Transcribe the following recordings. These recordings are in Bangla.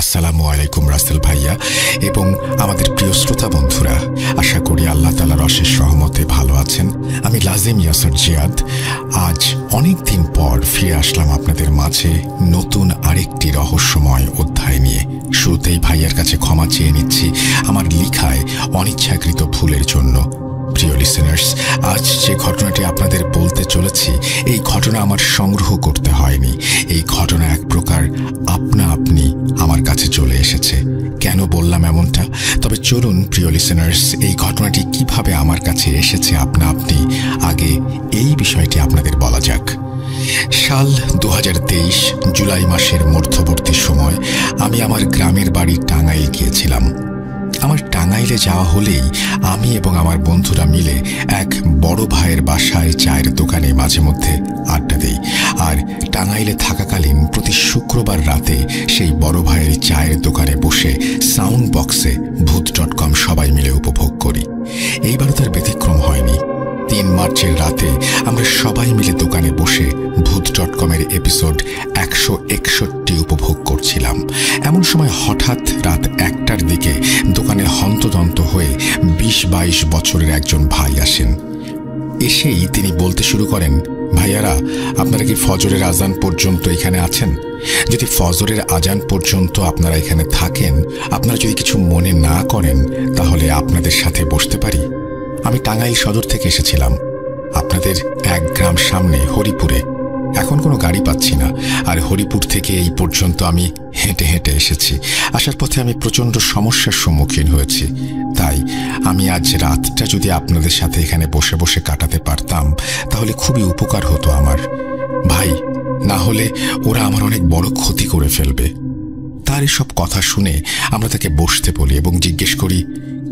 আসসালামু আলাইকুম রাসেল ভাইয়া এবং আমাদের প্রিয় শ্রোতা বন্ধুরা, আশা করি আল্লাহ তাআলার অশেষ রহমতে ভালো আছেন। আমি লাজিম ইয়াসর জিয়াদ আজ অনেক দিন পর ফিরে আসলাম আপনাদের মাঝে নতুন আরেকটি রহস্যময় অধ্যায় নিয়ে। শুরুতেই ভাইয়ার কাছে ক্ষমা চেয়ে নিচ্ছি আমার লিখায় অনিচ্ছাকৃত ভুলের জন্য। প্রিয় লিসেনার্স, আজ যে ঘটনাটি আপনাদের বলতে চলেছি, এই ঘটনা আমার সংগ্রহ করতে হয়নি। এই ঘটনা এক প্রকার আপনা আপনি আমার কাছে চলে এসেছে। কেন বললাম এমনটা? তবে চলুন প্রিয় লিসেনার্স, এই ঘটনাটি কিভাবে আমার কাছে এসেছে আপনা আপনি, আগে এই বিষয়টি আপনাদের বলা যাক। সাল 2023 জুলাই মাসের মধ্যবর্তী সময় আমি আমার গ্রামের বাড়ি টাঙ্গাইল গিয়েছিলাম। আমার টাঙ্গাইলে যাওয়া হলেই আমি এবং আমার বন্ধুরা মিলে এক বড় ভাইয়ের বাসায় চায়ের দোকানে মাঝে মধ্যে আড্ডা দেই। আর টাঙ্গাইলে থাকাকালীন প্রতি শুক্রবার রাতে সেই বড় ভাইয়ের চায়ের দোকানে বসে সাউন্ড বক্সে ভূত.com সবাই মিলে উপভোগ করি। এইবারও তার ব্যতিক্রম হয়নি। 3 মার্চের রাতে আমরা সবাই মিলে দোকানে বসে ভূত.com-এর এপিসোড 161 উপভোগ করছিলাম। এমন সময় হঠাৎ রাত 1টার দিকে দোকানে হন্তদন্ত হয়ে 20-22 বছরের একজন ভাই আসেন। এসেই তিনি বলতে শুরু করেন, ভাইয়ারা, আপনারা কি ফজরের আজান পর্যন্ত এখানে আছেন? যদি ফজরের আজান পর্যন্ত আপনারা এখানে থাকেন, আপনারা যদি কিছু মনে না করেন, তাহলে আপনাদের সাথে বসতে পারি। আমি টাঙ্গাইল সদর থেকে এসেছিলাম, আপনাদের 1 গ্রাম সামনে হরিপুরে। এখন কোনো গাড়ি পাচ্ছি না, আর হরিপুর থেকে এই পর্যন্ত আমি হেঁটে হেঁটে এসেছি। আসার পথে আমি প্রচণ্ড সমস্যার সম্মুখীন হয়েছি। তাই আমি আজ রাতটা যদি আপনাদের সাথে এখানে বসে বসে কাটাতে পারতাম, তাহলে খুবই উপকার হতো আমার। ভাই, না হলে ওরা আমার অনেক বড় ক্ষতি করে ফেলবে। তার এসব কথা শুনে আমরা তাকে বসতে বলি এবং জিজ্ঞেস করি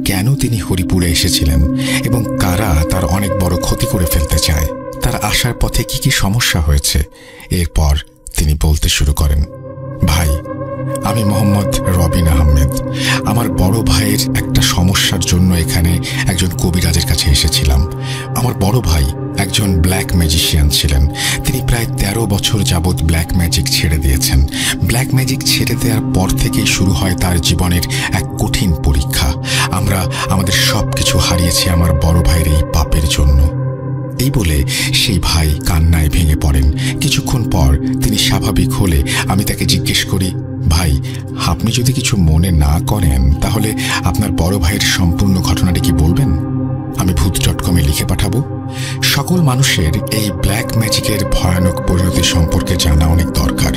কেন তিনি হরিপুরে এসেছিলেন এবং কারা তার অনেক বড় ক্ষতি করে ফেলতে চায়, তার আসার পথে কি কি সমস্যা হয়েছে। এরপর তিনি বলতে শুরু করেন, ভাই, আমি মোহাম্মদ রবিন আহমেদ। আমার বড় ভাইয়ের একটা সমস্যার জন্য এখানে একজন কবিরাজের কাছে এসেছিলাম। আমার বড় ভাই একজন ব্ল্যাক ম্যাজিশিয়ান ছিলেন। তিনি প্রায় 13 বছর যাবৎ ব্ল্যাক ম্যাজিক ছেড়ে দিয়েছেন। ব্ল্যাক ম্যাজিক ছেড়ে দেওয়ার পর থেকেই শুরু হয় তার জীবনের এক কঠিন পরীক্ষা। আমরা আমাদের সব কিছু হারিয়েছি আমার বড় ভাইয়ের এই পাপের জন্য। এই বলে সেই ভাই কান্নায় ভেঙে পড়েন। কিছুক্ষণ পর তিনি স্বাভাবিক হলে আমি তাকে জিজ্ঞেস করি, ভাই, আপনি যদি কিছু মনে না করেন, তাহলে আপনার বড় ভাইয়ের সম্পূর্ণ ঘটনাটি কি বলবেন? আমি ভূত.com-এ লিখে পাঠাবো। সকল মানুষের এই ব্ল্যাক ম্যাজিকের ভয়ানক পরিণতি সম্পর্কে জানা অনেক দরকার।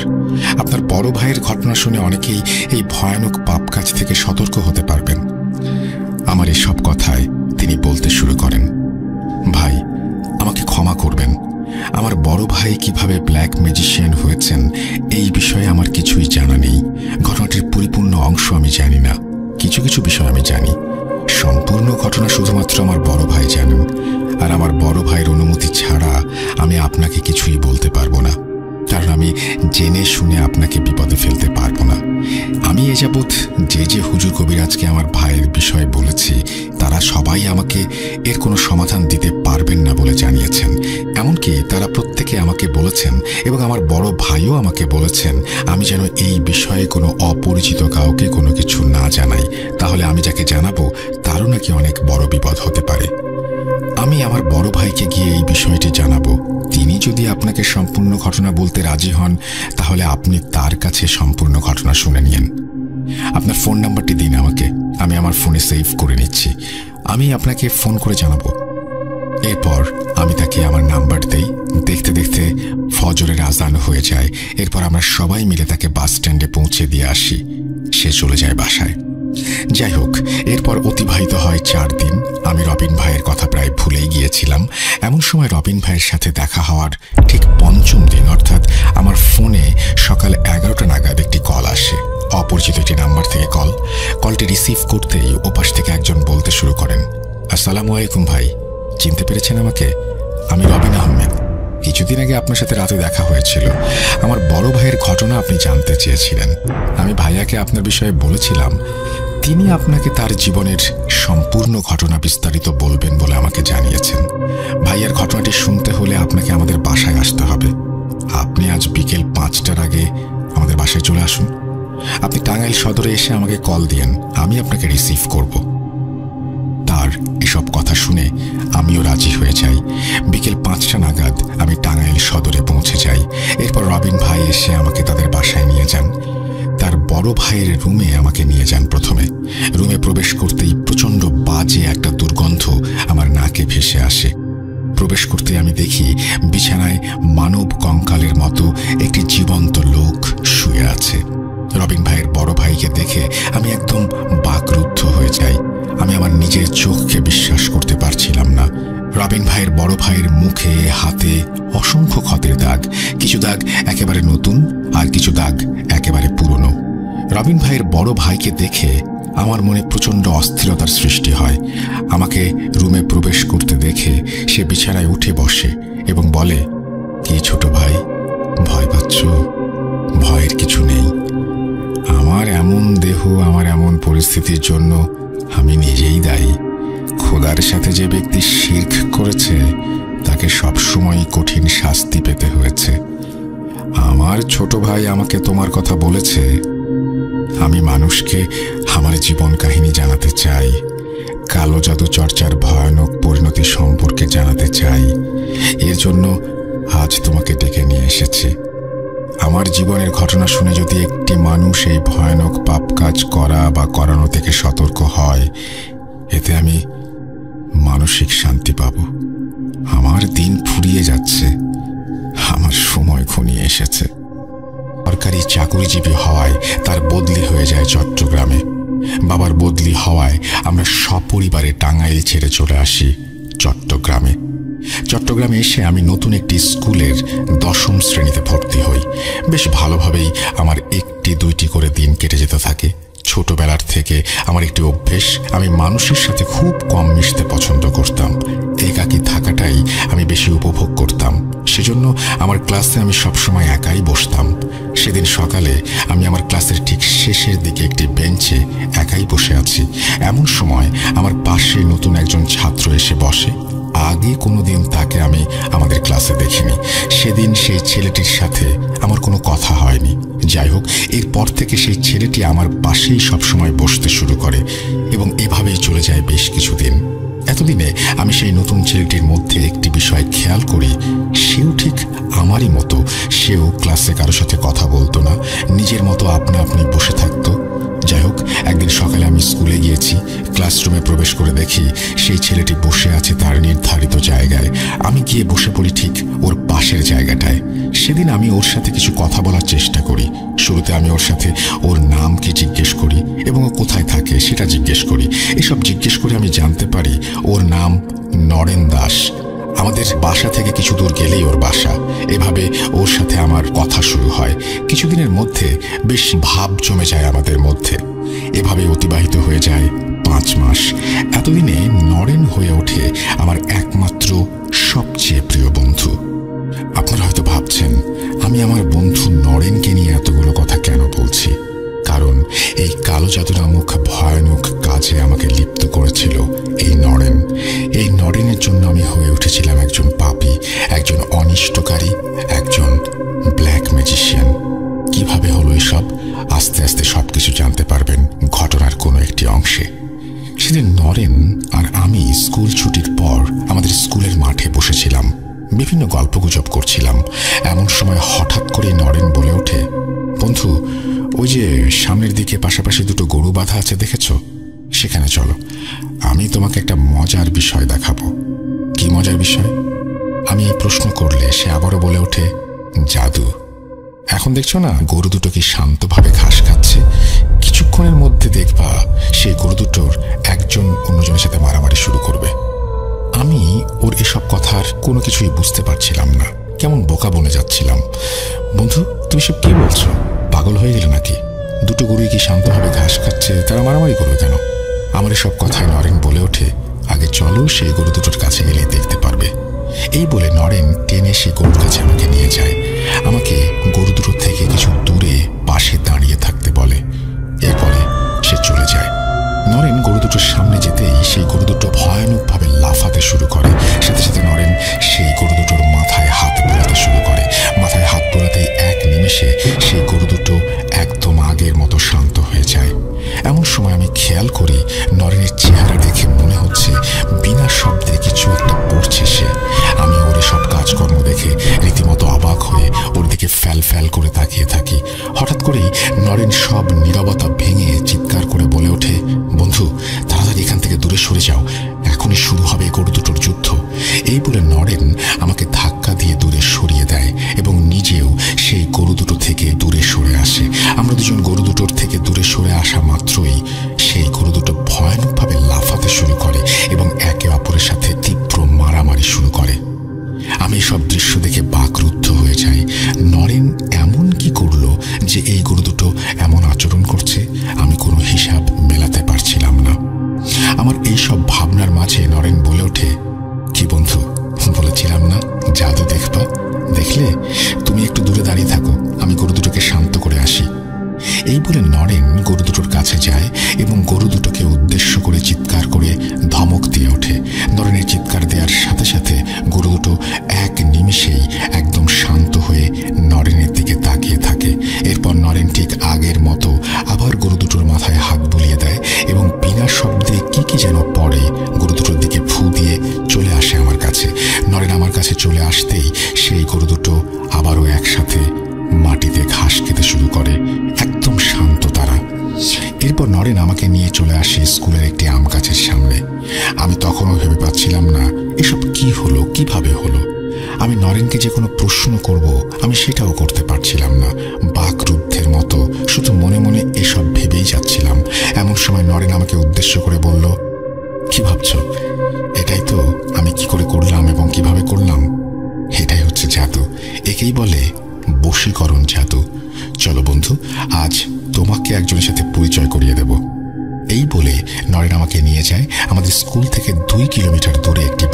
আপনার বড় ভাইয়ের ঘটনা শুনে অনেকেই এই ভয়ানক পাপ কাজ থেকে সতর্ক হতে পারবেন। আমার এসব কথায় তিনি বলতে শুরু করেন, ভাই, আমাকে ক্ষমা করবেন। আমার বড় ভাই কিভাবে ব্ল্যাক ম্যাজিশিয়ান হয়েছেন এই বিষয়ে আমার কিছুই জানা নেই। ঘটনাটির পরিপূর্ণ অংশ আমি জানি না। কিছু কিছু বিষয় আমি জানি। সম্পূর্ণ ঘটনা শুধুমাত্র আমার বড় ভাই জানেন, আর আমার বড় ভাইয়ের অনুমতি ছাড়া আমি আপনাকে কিছুই বলতে পারবো না, কারণ আমি জেনে শুনে আপনাকে বিপদে ফেলতে পারবো না। আমি এ যাবৎ যে হুজুর কবিরাজকে আমার ভাইয়ের বিষয়ে বলেছি, তারা সবাই আমাকে এর কোনো সমাধান দিতে পারবেন না বলে জানিয়েছেন। এমনকি তারা প্রত্যেকে আমাকে বলেছেন এবং আমার বড় ভাইও আমাকে বলেছেন আমি যেন এই বিষয়ে কোনো অপরিচিত কাউকে কোনো কিছু না জানাই, তাহলে আমি যাকে জানাবো তারও নাকি অনেক বড় বিপদ হতে পারে। আমি আমার বড় ভাইকে গিয়ে এই বিষয়টি জানাবো। তিনি যদি আপনাকে সম্পূর্ণ ঘটনা বলতে রাজি হন, তাহলে আপনি তার কাছে সম্পূর্ণ ঘটনা শুনে নিন। আপনার ফোন নাম্বারটি দিন আমাকে, আমি আমার ফোনে সেভ করে নিচ্ছি। আমি আপনাকে ফোন করে জানাবো। এরপর আমি তাকে আমার নাম্বার দেই। দেখতে দেখতে ফজরের আজান হয়ে যায়। এরপর আমরা সবাই মিলে তাকে বাস স্ট্যান্ডে পৌঁছে দিয়ে আসি। সে চলে যায় বাসায়। যাই হোক, এরপর অতিবাহিত হয় 4 দিন। আমি রবিন ভাইয়ের কথা প্রায় ভুলেই গিয়েছিলাম। এমন সময় রবিন ভাইয়ের সাথে দেখা হওয়ার ঠিক 5ম দিন, অর্থাৎ আমার ফোনে সকাল 11টা নাগাদ একটি কল আসে। অপরিচিত একটি নাম্বার থেকে কলটি রিসিভ করতেই ওপাশ থেকে একজন বলতে শুরু করেন, আসসালামু আলাইকুম ভাই, চিনতে পেরেছেন আমাকে? আমি রবিন আহমেদ। কিছুদিন আগে আপনার সাথে রাতে দেখা হয়েছিল। আমার বড় ভাইয়ের ঘটনা আপনি জানতে চেয়েছিলেন। আমি ভাইয়াকে আপনার বিষয়ে বলেছিলাম, তিনি আপনাকে তার জীবনের সম্পূর্ণ ঘটনা বিস্তারিত বলবেন বলে আমাকে জানিয়েছেন। ভাইয়ার ঘটনাটি শুনতে হলে আপনাকে আমাদের বাসায় আসতে হবে। আপনি আজ বিকেল 5টার আগে আমাদের বাসায় চলে আসুন। আপনি টাঙ্গাইল সদরে এসে আমাকে কল দিয়েন, আমি আপনাকে রিসিভ করব। তার এসব কথা শুনে আমিও রাজি হয়ে যাই। বিকেল 5টা নাগাদ আমি টাঙ্গাইল সদরে পৌঁছে যাই। এরপর রবিন ভাই এসে আমাকে তাদের বাসায় নিয়ে যান। তার বড় ভাইয়ের রুমে আমাকে নিয়ে যান। প্রথমে রুমে প্রবেশ করতেই প্রচণ্ড বাজে একটা দুর্গন্ধ আমার নাকে ভেসে আসে। প্রবেশ করতে আমি দেখি বিছানায় মানব কঙ্কালের মতো একটি জীবন্ত লোক শুয়ে আছে। রবিন ভাইয়ের বড় ভাইকে দেখে আমি একদম বাকরুদ্ধ হয়ে যাই। আমি আমার নিজের চোখকে বিশ্বাস করতে পারছিলাম না। রবিন ভাইয়ের বড় ভাইয়ের মুখে হাতে অসংখ্য ক্ষতের দাগ, কিছু দাগ একেবারে নতুন আর কিছু দাগ একেবারে পুরনো। রবিন ভাইয়ের বড় ভাইকে দেখে আমার মনে প্রচণ্ড অস্থিরতার সৃষ্টি হয়। আমাকে রুমে প্রবেশ করতে দেখে সে বিছানায় উঠে বসে এবং বলে, কি ছোট ভাই, ভয় পাচ্ছ? ভয়ের কিছু নেই। আমার এমন দেহ, আমার এমন পরিস্থিতির জন্য আমি নিজেই দায়ী। খোদার সাথে যে ব্যক্তি শিরক করেছে তাকে সবসময় কঠিন শাস্তি পেতে হয়েছে। আমার ছোট ভাই আমাকে তোমার কথা বলেছে। আমি মানুষকে আমার জীবন কাহিনী জানাতে চাই, কালো জাদু চর্চার ভয়ানক পরিণতি সম্পর্কে জানাতে চাই। এর জন্য আজ তোমাকে ডেকে নিয়ে এসেছি। আমার জীবনের ঘটনা শুনে যদি একটি মানুষ এই ভয়ানক পাপ কাজ করা বা করানো থেকে সতর্ক হয়, এতে আমি মানসিক শান্তি পাব। আমার দিন ফুরিয়ে যাচ্ছে, আমার সময় ঘনিয়ে এসেছে। সরকারি চাকরিজীবী হওয়ায় তার বদলি হয়ে যায় চট্টগ্রামে। বাবার বদলি হওয়ায় আমরা সপরিবারে টাঙ্গাইল ছেড়ে চলে আসি চট্টগ্রামে। চট্টগ্রামে এসে আমি নতুন একটি স্কুলের 10ম শ্রেণীতে ভর্তি হই। বেশ ভালোভাবেই আমার 1-2টি করে দিন কেটে যেতে থাকে। ছোটবেলার থেকে আমার একটি অভ্যেস, আমি মানুষের সাথে খুব কম মিশতে পছন্দ করতাম। একাকী থাকাটাই আমি বেশি উপভোগ করতাম। সেজন্য আমার ক্লাসে আমি সবসময় একাই বসতাম। সেদিন সকালে আমি আমার ক্লাসের ঠিক শেষের দিকে একটি বেঞ্চে একাই বসে আছি। এমন সময় আমার পাশে নতুন একজন ছাত্র এসে বসে। আগে কোনোদিন তাকে আমি আমাদের ক্লাসে দেখিনি। সেদিন সেই ছেলেটির সাথে আমার কোনো কথা হয়নি। যাই হোক, এরপর থেকে সেই ছেলেটি আমার পাশেই সবসময় বসতে শুরু করে এবং এভাবেই চলে যায় বেশ কিছুদিন। এতদিনে আমি সেই নতুন ছেলেটির মধ্যে একটি বিষয় খেয়াল করি, সেও ঠিক আমারই মতো। সেও ক্লাসে কারোর সাথে কথা বলতো না, নিজের মতো আপনা আপনি বসে থাকতো। যাই হোক, একদিন সকালে আমি স্কুলে গিয়েছি। ক্লাসরুমে প্রবেশ করে দেখি সেই ছেলেটি বসে আছে তার নির্ধারিত জায়গায়। আমি গিয়ে বসে পড়ি ঠিক ওর পাশের জায়গাটায়। সেদিন আমি ওর সাথে কিছু কথা বলার চেষ্টা করি। শুরুতে আমি ওর সাথে ওর নাম কি জিজ্ঞেস করি এবং ও কোথায় থাকে সেটা জিজ্ঞেস করি। এসব জিজ্ঞেস করে আমি জানতে পারি ওর নাম নরেন দাস। আমাদের বাসা থেকে কিছু দূর গেলেই ওর বাসা। এভাবে ওর সাথে আমার কথা শুরু হয়। কিছুদিনের মধ্যে বেশ ভাব জমে যায় আমাদের মধ্যে। এভাবে অতিবাহিত হয়ে যায় 5 মাস। এতদিনে নরেন হয়ে ওঠে আমার একমাত্র সবচেয়ে প্রিয় বন্ধু। আপনারা হয়তো ভাবছেন আমি আমার বন্ধু নরেনকে নিয়ে এতগুলো কথা কেন বলছি। কারণ এই কালো জাদু নামক ভয়ানক কাজে আমাকে লিপ্ত করেছিল এই নরেন। এই নরেনের জন্য আমি হয়ে উঠেছিলাম একজন পাপী, একজন অনিষ্টকারী, একজন ব্ল্যাক ম্যাজিশিয়ান। কিভাবে হলো এসব? আস্তে আস্তে সবকিছু জানতে পারবেন ঘটনার কোনো একটি অংশে। সেদিন নরেন আর আমি স্কুল ছুটির পর আমাদের স্কুলের মাঠে বসেছিলাম, বিভিন্ন গল্পগুজব করছিলাম। এমন সময় হঠাৎ করে নরেন বলে ওঠে, বন্ধু, ওই যে সামনের দিকে পাশাপাশি 2টো গরু বাঁধা আছে দেখেছো? সেখানে চলো, আমি তোমাকে একটা মজার বিষয় দেখাবো। কি মজার বিষয়? আমি এই প্রশ্ন করলে সে আবারও বলে ওঠে, জাদু। এখন দেখছো না গরু দুটো কি শান্তভাবে ঘাস খাচ্ছে? কিছুক্ষণের মধ্যে দেখবা সেই গরু দুটোর একজন অন্যজনের সাথে মারামারি শুরু করবে। আমি ওর এসব কথার কোনো কিছুই বুঝতে পারছিলাম না, কেমন বোকা বনে যাচ্ছিলাম। বন্ধু, তুমি সব কি বলছো? পাগল হয়ে গেলে নাকি? 2টো গরুই কি শান্তভাবে ঘাস খাচ্ছে, তারা মারামারি করবে কেন? আমার এসব কথায় নরেন বলে ওঠে, আগে চলো সেই গরু দুটোর কাছে গেলেই দেখতে পারবে। এই বলে নরেন টেনে সেই গরুর কাছে আমাকে নিয়ে যায়। আমাকে গরু দুটোর থেকে কিছু দূরে পাশে দাঁড়িয়ে থাকতে বলে। এরপরে সে চলে যায়। নরেন গরু দুটোর সামনে যেতেই সেই গরু দুটো ভয়ানকভাবে লাফাতে শুরু করে। সাথে সাথে নরেন সেই গরু দুটোর মাথায় হাত বোলাতে শুরু করে। মাথায় হাত বোলাতেই এক নিমেষে সেই গরু দুটো একদম আগের মতো খেয়াল করি নরেনের চেহারা দেখে মনে হচ্ছে বিনা শব্দে কিছু একটা পড়ছে সে। আমি ওর সব কাজকর্ম দেখে রীতিমতো অবাক হয়ে ওর দিকে ফ্যাল ফ্যাল করে তাকিয়ে থাকি। হঠাৎ করেই নরেন সব নীরবতা ভেঙে চিৎকার করে বলে ওঠে, বন্ধু তাড়াতাড়ি এখান থেকে দূরে সরে যাও, এখনই শুরু হবে গরু দুটোর যুদ্ধ। এই বলে নরেন আমাকে ধাক্কা দিয়ে দূরে সরিয়ে দেয় এবং নিজেও সেই গরু দুটো থেকে দূরে সরে আসে। আমরা দুজন গরু দুটোর থেকে দূরে সরে আসা মাত্রই সেই গরু দুটো ভয়ানকভাবে লাফাতে শুরু করে এবং একে অপরের সাথে তীব্র মারামারি শুরু করে। আমি সব দৃশ্য দেখে বাকরুদ্ধ হয়ে যাই। নরেন এমন কি করলো যে এই গরু দুটো এমন আচরণ করছে? আমি কোনো হিসাব মেলাতে পারছিলাম না। আমার এই সব ভাবনার মাঝে নরেন বলে ওঠে, কি বন্ধু, বলেছিলাম না জাদু দেখবা? দেখলে? তুমি একটু দূরে দাঁড়িয়ে থাকো, আমি গরু দুটোকে শান্ত করে আসি। এই বলে নরেন গরু দুটোর কাছে যায় এবং গরু দুটোকে উদ্দেশ্য করে চিৎকার করে ধমক দিয়ে ওঠে। নরেনের চিৎকার দেওয়ার সাথে সাথে গরু দুটো এক নিমিষেই একদম শান্ত হয়ে নরেনের দিকে তাকিয়ে থাকে। এরপর নরেন ঠিক আগের মতো আবার গরু দুটোর মাথায় হাত বুলিয়ে দেয় এবং বিনা শব্দে কি যেন পড়ে গরু দুটোর দিকে ফু দিয়ে চলে আসে আমার কাছে। নরেন আমার কাছে চলে আসতেই সেই গরু দুটো আবারও একসাথে মাটিতে ঘাস খেতে শুরু করে, একদম শান্ত তারা। এরপর নরেন আমাকে নিয়ে চলে আসে স্কুলের একটি আম গাছের সামনে। আমি তখনও ভেবে পাচ্ছিলাম না এসব কি হলো, কিভাবে হলো। আমি নরেনকে যে কোনো প্রশ্ন করব আমি সেটাও করতে পারছিলাম না। বাকরুদ্ধের মতো শুধু মনে মনে এসব ভেবেই যাচ্ছিলাম। এমন সময় নরেন আমাকে উদ্দেশ্য করে বলল, কি ভাবছ? এটাই তো আমি কি করে করলাম এবং কিভাবে করলাম। এটাই হচ্ছে জাদু, একেই বলে বশীকরণ জাদু। চলো বন্ধু, আজ তোমাকে একজনের সাথে পরিচয় করিয়ে দেব। এই বলে নরেন আমাকে নিয়ে যায় আমাদের স্কুল থেকে 2 কিলোমিটার দূরে একটি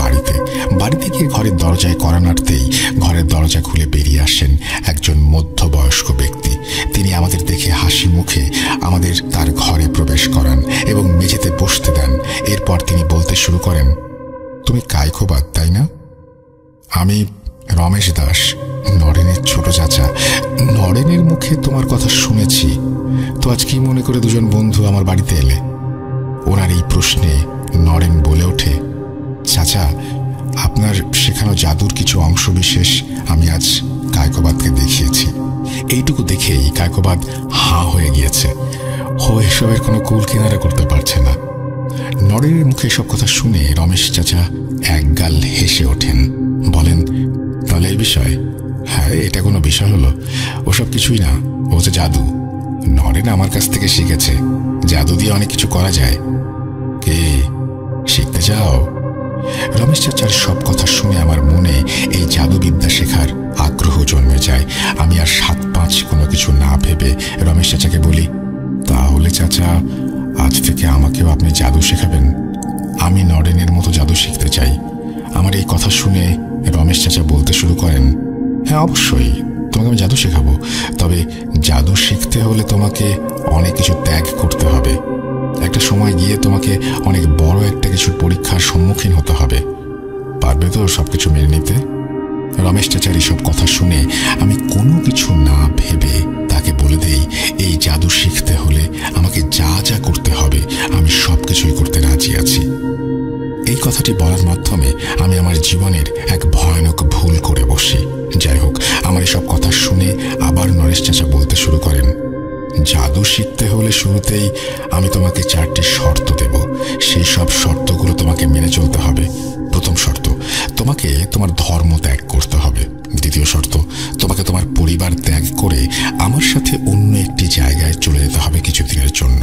বাড়িতে গিয়ে ঘরের দরজায় কড়া নাড়তেই ঘরের দরজা খুলে বেরিয়ে আসেন একজন মধ্যবয়স্ক ব্যক্তি। তিনি আমাদের দেখে হাসি মুখে আমাদের তার ঘরে প্রবেশ করান এবং মেঝেতে বসতে দেন। এরপর তিনি বলতে শুরু করেন, তুমি কায়কোবাদ, তাই না? আমি রমেশ দাস, নরেনের ছোট চাচা। নরেনের মুখে তোমার কথা শুনেছি, তো আজ কি মনে করে দুজন বন্ধু আমার বাড়িতে এলে? ওনার এই প্রশ্নে নরেন বলে ওঠে, চাচা আপনার শেখানো জাদুর কিছু অংশ বিশেষ আমি আজ কায়কোবাদকে দেখিয়েছি। এইটুকু দেখেই কায়কোবাদ হাঁ হয়ে গিয়েছে। ও এসবের কোনো কুল কিনারা করতে পারছে না। নরেনের মুখে সব কথা শুনে রমেশ চাচা একগাল হেসে ওঠেন, বলেন, তাহলে এই বিষয়? হ্যাঁ, এটা কোনো বিষয় হলো? ওসব কিছুই না, ও যে জাদু। নরেন আমার কাছ থেকে শিখেছে, জাদু দিয়ে অনেক কিছু করা যায়। কে শিখতে চাও? রমেশ চাচার সব কথা শুনে আমার মনে এই জাদুবিদ্যা শেখার আগ্রহ জন্মে যায়। আমি আর 7-5 কোনো কিছু না ভেবে রমেশ চাচাকে বলি, তাহলে চাচা আজ থেকে আমাকেও আপনি জাদু শেখাবেন? আমি নরেনের মতো জাদু শিখতে চাই। আমার এই কথা শুনে রমেশ চাচা বলতে শুরু করেন, হ্যাঁ অবশ্যই তোমাকে আমি জাদু শেখাবো, তবে জাদু শিখতে হলে তোমাকে অনেক কিছু ত্যাগ করতে হবে। একটা সময় গিয়ে তোমাকে অনেক বড় একটা কিছুর পরীক্ষার সম্মুখীন হতে হবে। পারবে তো সবকিছু মেনে নিতে? রমেশ চাচার এইসব কথা শুনে আমি কোনো কিছু না ভেবে তাকে বলে দেই, এই জাদু শিখতে হলে আমাকে যা যা করতে হবে আমি সবকিছুই করতে রাজি আছি। এই কথাটি বলার মাধ্যমে আমি আমার জীবনের এক ভয়ানক ভুল করে বসি। যাই হোক, আমার এসব কথা শুনে আবার নরেশ চাচা বলতে শুরু করেন, জাদু শিখতে হলে শুরুতেই আমি তোমাকে 4টি শর্ত দেব। সেই সব শর্তগুলো তোমাকে মেনে চলতে হবে। প্রথম শর্ত, তোমাকে তোমার ধর্ম ত্যাগ করতে হবে। দ্বিতীয় শর্ত, তোমাকে তোমার পরিবার ত্যাগ করে আমার সাথে অন্য একটি জায়গায় চলে যেতে হবে কিছুদিনের জন্য।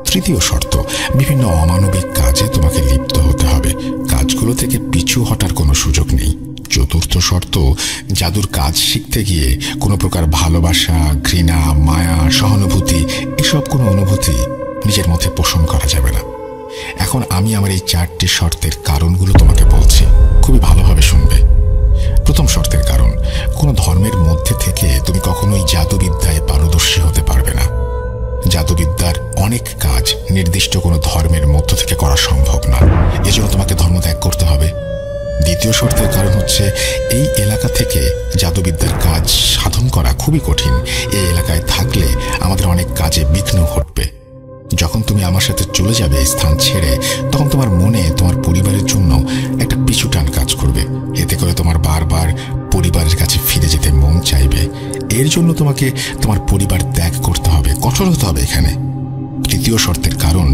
তৃতীয় শর্ত, বিভিন্ন অমানবিক কাজে তোমাকে লিপ্ত হতে হবে। কাজগুলো থেকে পিছু হটার কোনো সুযোগ নেই। চতুর্থ শর্ত, জাদুর কাজ শিখতে গিয়ে কোনো প্রকার ভালোবাসা, ঘৃণা, মায়া, সহানুভূতি এসব কোনো অনুভূতি নিজের মধ্যে পোষণ করা যাবে না। এখন আমি আমার এই 4টি শর্তের কারণগুলো তোমাকে বলছি, খুবই ভালোভাবে শুনবে। প্রথম শর্তের কারণ, কোনো ধর্মের মধ্যে থেকে তুমি কখনোই জাদুবিদ্যায় পারদর্শী হতে পারবে না। জাদুবিদ্যার অনেক কাজ নির্দিষ্ট কোনো ধর্মের মধ্য থেকে করা সম্ভব না, এজন্য তোমাকে ধর্ম ত্যাগ করতে হবে। দ্বিতীয় শর্তের কারণ হচ্ছে, এই এলাকা থেকে জাদুবিদ্যার কাজ সাধন করা খুবই কঠিন। এই এলাকায় থাকলে আমাদের অনেক কাজে বিঘ্ন ঘটবে। যখন তুমি আমার সাথে চলে যাবে এই স্থান ছেড়ে, তখন তোমার মনে তোমার পরিবারের জন্য একটা পিছুটান কাজ করবে। এতে করে তোমার বারবার পরিবারের কাছে ফিরে যেতে মন চাইবে। এর জন্য তোমাকে তোমার পরিবার ত্যাগ করতে হবে, কঠোর হতে হবে এখানে। তৃতীয় শর্তের কারণ,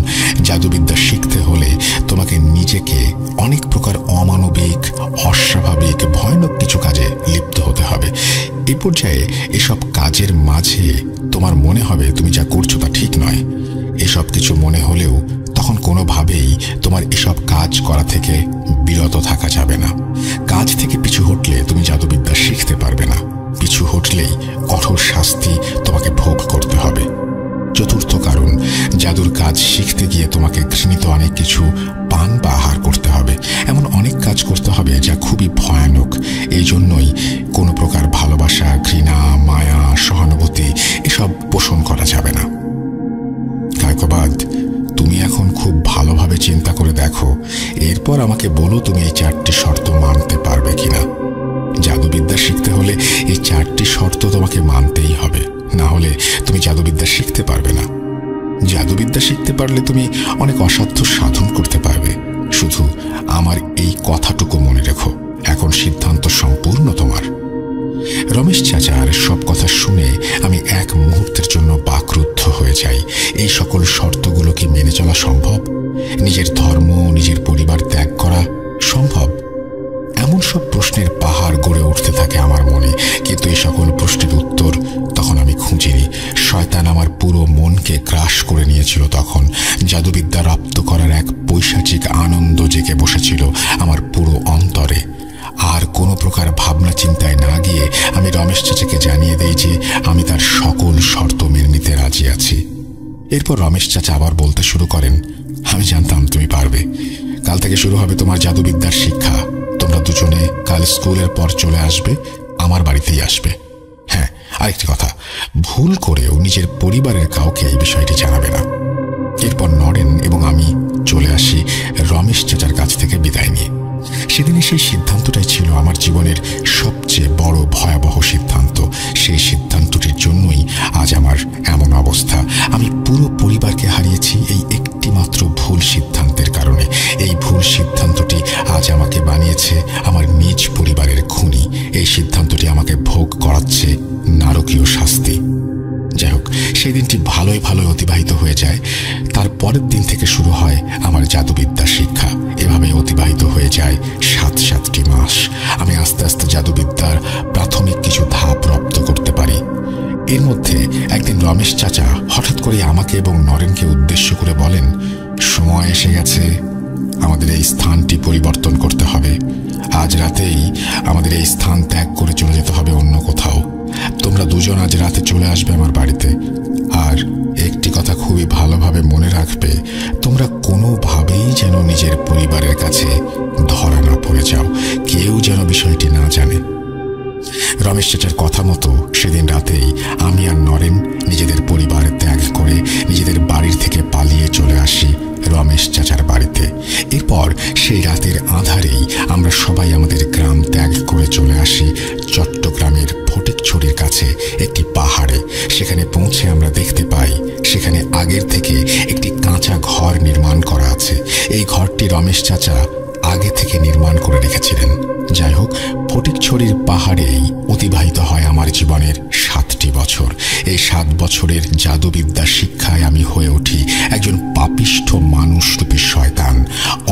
জাদুবিদ্যা শিখতে হলে তোমাকে নিজেকে অনেক প্রকার অমানবিক, অস্বাভাবিক, ভয়ানক কিছু কাজে লিপ্ত হতে হবে। এই পর্যায়ে এসব কাজের মাঝে তোমার মনে হবে তুমি যা করছো তা ঠিক নয়। এসব কিছু মনে হলেও তখন কোনোভাবেই তোমার এসব কাজ করা থেকে বিরত থাকা যাবে না। কাজ থেকে পিছু হটলে তুমি জাদুবিদ্যা শিখতে পারবে না। পিছু হটলেই কঠোর শাস্তি তোমাকে ভোগ করতে হবে। চতুর্থ কারণ, জাদুর কাজ শিখতে গিয়ে তোমাকে ঘৃণিত অনেক কিছু পান বা আহার করতে হবে। এমন অনেক কাজ করতে হবে যা খুবই ভয়ানক। এই জন্যই কোনো প্রকার ভালোবাসা, ঘৃণা, মায়া, সহানুভূতি এসব পোষণ করা যাবে না। কায়কোবাদ, তুমি এখন খুব ভালোভাবে চিন্তা করে দেখো, এরপর আমাকে বলো তুমি এই 4টি শর্ত মানতে পারবে কিনা। জাদুবিদ্যা শিখতে হলে এই 4টি শর্ত তোমাকে মানতেই হবে, না হলে তুমি জাদুবিদ্যা শিখতে পারবে না। জাদুবিদ্যা শিখতে পারলে তুমি অনেক অসাধ্য সাধন করতে পারবে। শুধু আমার এই কথাটুকু মনে রেখো, এখন সিদ্ধান্ত সম্পূর্ণ তোমার। রমেশ চাচার সব কথা শুনে আমি এক মুহূর্তের জন্য বাকরুদ্ধ হয়ে যাই। এই সকল শর্তগুলো কি মেনে চলা সম্ভব? নিজের ধর্ম, নিজের পরিবার ত্যাগ করা সম্ভব? এমন সব প্রশ্নের পাহাড় গড়ে উঠতে থাকে আমার মনে, কিন্তু এই সকল প্রশ্নের উত্তর তখন আমি খুঁজিনি। শয়তান আমার পুরো মনকে গ্রাস করে নিয়েছিল। তখন জাদুবিদ্যা রপ্ত করার এক পৈশাচিক আনন্দ জেগে বসেছিল আমার পুরো অন্তরে। আর কোনো প্রকার ভাবনা চিন্তায় না গিয়ে আমি রমেশ চাচাকে জানিয়ে দেই যে আমি তার সকল শর্ত মেনে নিতে রাজি আছি। এরপর রমেশ চাচা আবার বলতে শুরু করেন, আমি জানতাম তুমি পারবে। কাল থেকে শুরু হবে তোমার জাদুবিদ্যার শিক্ষা। তোমরা দুজনে কাল স্কুলের পর চলে আসবে, আমার বাড়িতেই আসবে। হ্যাঁ, আরেকটি কথা, ভুল করেও নিজের পরিবারের কাউকে এই বিষয়টি জানাবে না। এরপর নরেন এবং আমি চলে আসি রমেশ চাচার কাছ থেকে বিদায় নিয়ে। সেদিনে সেই সিদ্ধান্তটাই ছিল আমার জীবনের সবচেয়ে বড় ভয়াবহ সিদ্ধান্ত। সেই সিদ্ধান্তটির জন্যই আজ আমার এমন অবস্থা। আমি পুরো পরিবারকে হারিয়েছি এই একটি মাত্র ভুল সিদ্ধান্তের কারণে। এই ভুল সিদ্ধান্তটি আজ আমাকে বানিয়েছে আমার নিজ পরিবারের খুনি। এই সিদ্ধান্তটি আমাকে ভোগ করাচ্ছে নারকীয় শাস্তি। যাই হোক, সেই দিনটি ভালোই অতিবাহিত হয়ে যায়। তার পরের দিন থেকে শুরু হয় আমার জাদুবিদ্যা শিক্ষা। এভাবে অতিবাহিত হয়ে যায় 7টি মাস। আমি আস্তে আস্তে জাদুবিদ্যার প্রাথমিক কিছু ধাপ রপ্ত করতে পারি। এর মধ্যে একদিন রমেশ চাচা হঠাৎ করে আমাকে এবং নরেনকে উদ্দেশ্য করে বলেন, সময় এসে গেছে, আমাদের এই স্থানটি পরিবর্তন করতে হবে। আজ রাতেই আমাদের এই স্থান ত্যাগ করে চলে যেতে হবে অন্য কোথাও। তোমরা দুজন আজ রাতে চলে আসবে আমার বাড়িতে। আর একটি কথা খুবই ভালোভাবে মনে রাখবে, তোমরা কোনোভাবেই যেন নিজের পরিবারের কাছে ধরা না পড়ে যাও। কেউ যেন বিষয়টি না জানে। রমেশ চাচার কথা মতো সেদিন রাতেই আমি আর নরেন নিজেদের পরিবার ত্যাগ করে নিজেদের বাড়ির থেকে পালিয়ে চলে আসি রমেশ চাচার বাড়িতে। এরপর সেই রাতের আঁধারেই আমরা সবাই আমাদের গ্রাম ত্যাগ করে চলে আসি চট্টগ্রামের ফটিকছড়ির কাছে একটি পাহাড়ে। সেখানে পৌঁছে আমরা দেখতে পাই সেখানে আগের থেকে একটি কাঁচা ঘর নির্মাণ করা আছে। এই ঘরটি রমেশ চাচা আগে থেকে নির্মাণ করে রেখেছিলেন। যাই হোক, ফটিকছড়ির পাহাড়েই অতিবাহিত হয় আমার জীবনের 7টি বছর। এই 7 বছরের জাদুবিদ্যা শিক্ষায় আমি হয়ে উঠি একজন পাপিষ্ঠ মানুষরূপী শয়তান।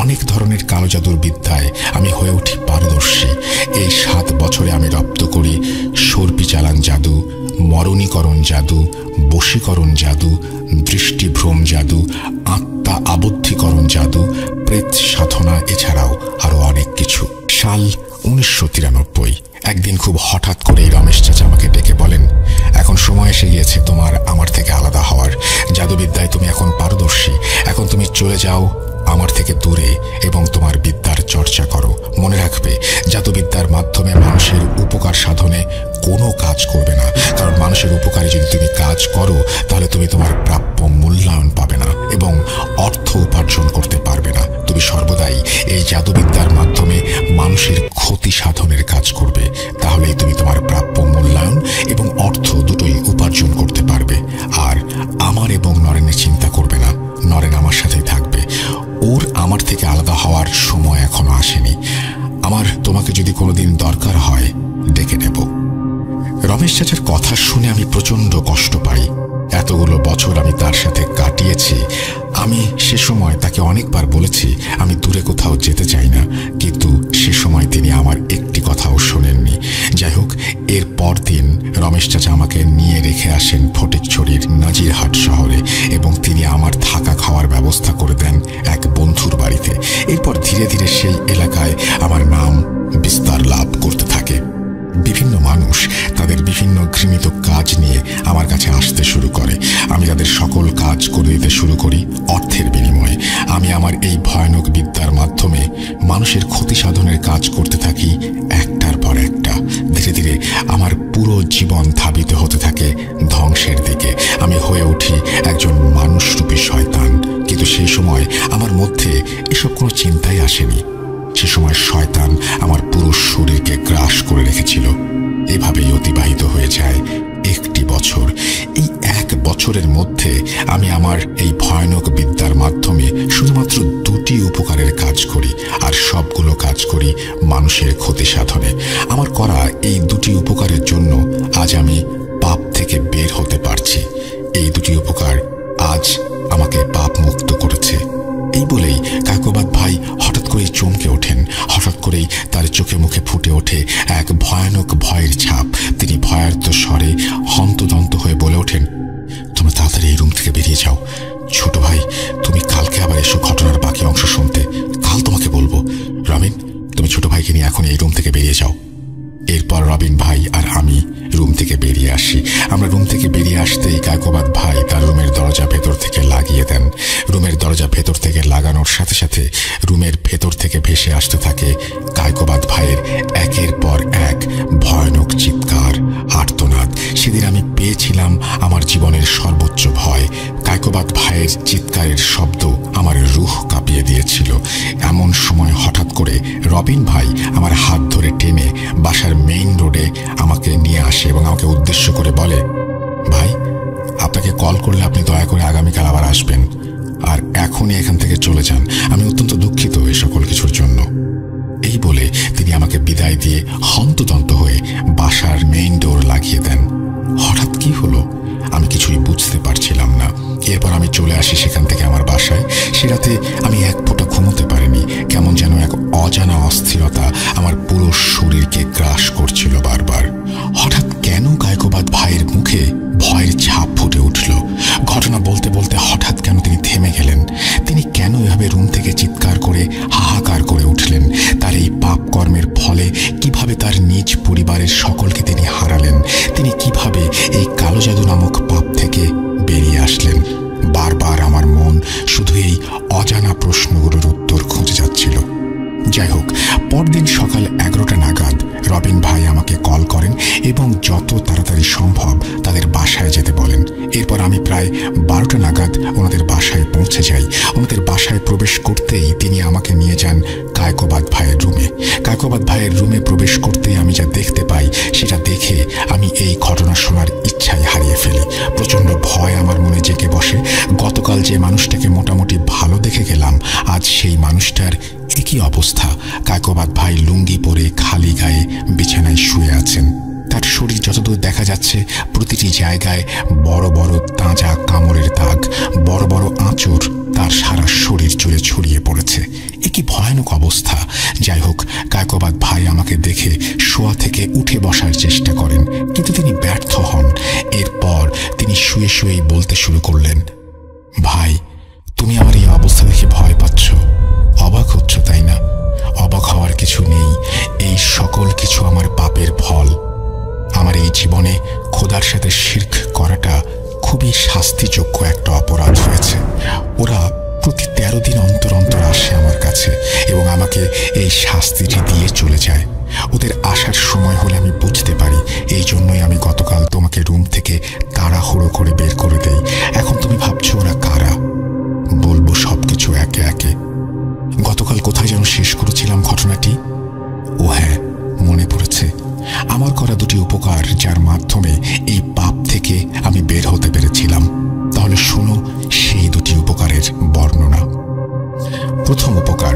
অনেক ধরনের কালো জাদুর বিদ্যায় আমি হয়ে উঠি পারদর্শী। এই 7 বছরে আমি রপ্ত করি সর্পি চালান জাদু, মরণীকরণ জাদু, বশীকরণ জাদু, দৃষ্টিভ্রম জাদু, আত্মা আবদ্ধীকরণ জাদু, প্রেত সাধনা, এছাড়াও আরো অনেক কিছু। সাল 1993। একদিন খুব হঠাৎ করে রমেশ চাচা আমাকে ডেকে বলেন, এখন সময় এসে গিয়েছে তোমার আমার থেকে আলাদা হওয়ার। জাদুবিদ্যায় তুমি এখন পারদর্শী। এখন তুমি চলে যাও আমার থেকে দূরে এবং তোমার বিদ্যার চর্চা করো। মনে রাখবে, জাদুবিদ্যার মাধ্যমে মানুষের উপকার সাধনে কোনো কাজ করবে না, কারণ মানুষের উপকারে যদি তুমি কাজ করো তাহলে তুমি তোমার প্রাপ্য মূল্যায়ন পাবে না এবং অর্থ উপার্জন করতে পারবে না। তুমি সর্বদাই এই জাদুবিদ্যার মাধ্যমে মানুষের ক্ষতি সাধনের কাজ করবে, তাহলেই তুমি তোমার প্রাপ্য মূল্যায়ন এবং অর্থ দুটোই উপার্জন করতে পারবে। আর আমার এবং নরেনের চিন্তা করবে না। থেকে আলাদা হওয়ার সময় এখনো আসেনি। আমার তোমাকে যদি কোনোদিন দরকার হয় ডেকে নেব। রমেশ চাচার কথা শুনে আমি প্রচন্ড কষ্ট পাই। এতগুলো বছর আমি তার সাথে কাটিয়েছি। আমি সে সময় তাকে অনেকবার বলেছি আমি দূরে কোথাও যেতে চাই না, কিন্তু সে সময় তিনি আমার একটি কথাও শোনেননি। যাই হোক, এর পর দিন রমেশ চাচা আমাকে নিয়ে রেখে আসেন ফটিকছড়ির নাজিরহাট শহরে, এবং তিনি আমার থাকা খাওয়ার ব্যবস্থা করে দেন এক বন্ধুর বাড়িতে। এরপর ধীরে ধীরে সেই এলাকায় আমার নাম বিস্তার লাভ করতে থাকে। বিভিন্ন মানুষ তাদের বিভিন্ন ঘৃণিত কাজ নিয়ে আমার কাছে আসতে শুরু করে। আমি তাদের সকল কাজ করে দিতে শুরু করি অর্থের বিনিময়ে। আমি আমার এই ভয়ানক বিদ্যার মাধ্যমে মানুষের ক্ষতি সাধনের কাজ করতে থাকি একটার পর একটা। ধীরে ধীরে আমার পুরো জীবন ধাবিত হতে থাকে ধ্বংসের দিকে। আমি হয়ে উঠি একজন মানুষরূপী শয়তান। কিন্তু সেই সময় আমার মধ্যে এসব কোনো চিন্তাই আসেনি। সে সময় শয়তান আমার পুরো শরীরকে গ্রাস করে রেখেছিল। এভাবেই অতিবাহিত হয়ে যায় একটি বছর। এই এক বছরের মধ্যে আমি আমার এই ভয়ানক বিদ্যার মাধ্যমে শুধুমাত্র দুটি উপকারের কাজ করি, আর সবগুলো কাজ করি মানুষের ক্ষতি সাধনে। আমার করা এই দুটি উপকারের জন্য আজ আমি পাপ থেকে বের হতে পারছি। এই দুটি উপকার আজ আমাকে পাপ মুক্ত করেছে। এই বলেই কায়কোবাদ ভাই হঠাৎ করেই চমকে ওঠেন। হঠাৎ করেই তার চোখে মুখে ফুটে ওঠে এক ভয়ানক ভয়ের ছাপ। তিনি ভয়ার্ত স্বরে হন্তদন্ত হয়ে বলে ওঠেন, তোমরা তাড়াতাড়ি এই রুম থেকে বেরিয়ে যাও। ছোট ভাই, তুমি কালকে আবার এসো ঘটনার বাকি অংশ শুনতে। কাল তোমাকে বলবো। রবিন, তুমি ছোট ভাইকে নিয়ে এখন এই রুম থেকে বেরিয়ে যাও। এরপর রবিন ভাই আর আমি রুম থেকে বেরিয়ে আসি। আমরা রুম থেকে বেরিয়ে আসতেই কায়কোবাদ ভাই তার রুমের দরজা ভেতর থেকে লাগিয়ে দেন। রুমের দরজা ভেতর থেকে লাগানোর সাথে সাথে রুমের ভেতর থেকে ভেসে আসতে থাকে কায়কোবাদ ভাইয়ের একের পর এক ভয়ানক চিৎকার, আর্তনাদ। সেদিন আমি পেয়েছিলাম আমার জীবনের সর্বোচ্চ ভয়। কায়কোবাদ ভাইয়ের চিৎকারের শব্দ আমার রুহ কাঁপিয়ে দিয়েছিল। এমন সময় হঠাৎ করে রবিন ভাই আমার হাত ধরে টেনে বাসার মেইন রোডে আমাকে নিয়ে আসে এবং আমাকে উদ্দেশ্য করে বলে, ভাই, আপনাকে কল করলে আপনি দয়া করে আগামীকাল আবার আসবেন, আর এখনই এখান থেকে চলে যান। আমি অত্যন্ত দুঃখিত এই সকল কিছুর জন্য। এই বলে তিনি আমাকে বিদায় দিয়ে হন্তদন্ত হয়ে বাসার মেইন ডোর লাগিয়ে দেন। হঠাৎ কি হলো আমি কিছুই বুঝতে পারছিলাম না। এরপর আমি চলে আসি সেখান থেকে আমার বাসায়। সে রাতে আমি এক ফোঁটা ঘুমোতে পারিনি। কেমন যেন এক অজানা অস্থিরতা আমার পুরো শরীরকে গ্রাস করছিল বারবার। হঠাৎ কেন কায়কোবাদ ভাইয়ের মুখে ভয়ের ছাপ ফুটে উঠল? ঘটনা বলতে বলতে হঠাৎ কেন তিনি থেমে গেলেন? তিনি কেন এভাবে রুম থেকে চিৎকার করে হাহাকার করে উঠলেন? তার এই পাপ কর্মের ফলে কিভাবে তার নিজ পরিবারের সকলকে তিনি হারালেন? তিনি কিভাবে এই কালো জাদু নামক পাপ থেকে বেরিয়ে আসলেন? বারবার আমার মন শুধু এই অজানা প্রশ্নগুলোর উত্তর খুঁজে যাচ্ছিল। যাই হোক, পরদিন সকাল 11টা নাগাদ রবিন ভাই আমাকে কল করেন এবং যত তাড়াতাড়ি সম্ভব তাদের বাসায় যেতে বলেন। এরপর আমি প্রায় 12টা নাগাদ ওনাদের বাসায় পৌঁছে যাই। ওনাদের বাসায় প্রবেশ করতেই তিনি আমাকে নিয়ে যান কায়কোবাদ ভাইয়ের রুমে। কায়কোবাদ ভাইয়ের রুমে প্রবেশ করতেই আমি যা দেখতে পাই সেটা দেখে আমি এই ঘটনা শোনার ইচ্ছাই হারিয়ে ফেলি। প্রচণ্ড ভয় আমার মনে জেগে বসে। গতকাল যে মানুষটাকে মোটামুটি ভালো দেখে গেলাম, আজ সেই মানুষটার একই অবস্থা। কায়কোবাদ ভাই লুঙ্গি পরে খালি গায়ে বিছানায় শুয়ে আছেন। তার শরীর যতদূর দেখা যাচ্ছে প্রতিটি জায়গায় বড় বড় তাজা কামড়ের দাগ, বড় বড় আঁচড় তার সারা শরীর জুড়ে ছড়িয়ে পড়েছে। একই ভয়ানক অবস্থা। যাই হোক, কায়কোবাদ ভাই আমাকে দেখে শোয়া থেকে উঠে বসার চেষ্টা করেন, কিন্তু তিনি ব্যর্থ হন। এরপর তিনি শুয়ে শুয়েই বলতে শুরু করলেন, ভাই, তুমি আমার এই অবস্থা দেখে ভয় পাচ্ছ, অবাক হচ্ছ, তাই না? অবাক হওয়ার কিছু নেই। এই সকল কিছু আমার পাপের ফল। আমার এই জীবনে খোদার সাথে শিরক করাটা খুবই শাস্তিযোগ্য একটা অপরাধ হয়েছে। ওরা প্রতি 13 দিন অন্তর অন্তর আসে আমার কাছে এবং আমাকে এই শাস্তিটি দিয়ে চলে যায়। ওদের আসার সময় হলে আমি বুঝতে পারি। এই জন্যই আমি গতকাল তোমাকে রুম থেকে তাড়াহুড়ো করে বের করে দেই। এখন তুমি ভাবছো ওরা কারা? বলবো সবকিছু একে একে। গতকাল কোথায় যেন শেষ করেছিলাম ঘটনাটি? ও হ্যাঁ, মনে পড়েছে। আমার করা দুটি উপকার যার মাধ্যমে এই পাপ থেকে আমি বের হতে পেরেছিলাম। তাহলে শোনো সেই দুটি উপকারের বর্ণনা। প্রথম উপকার,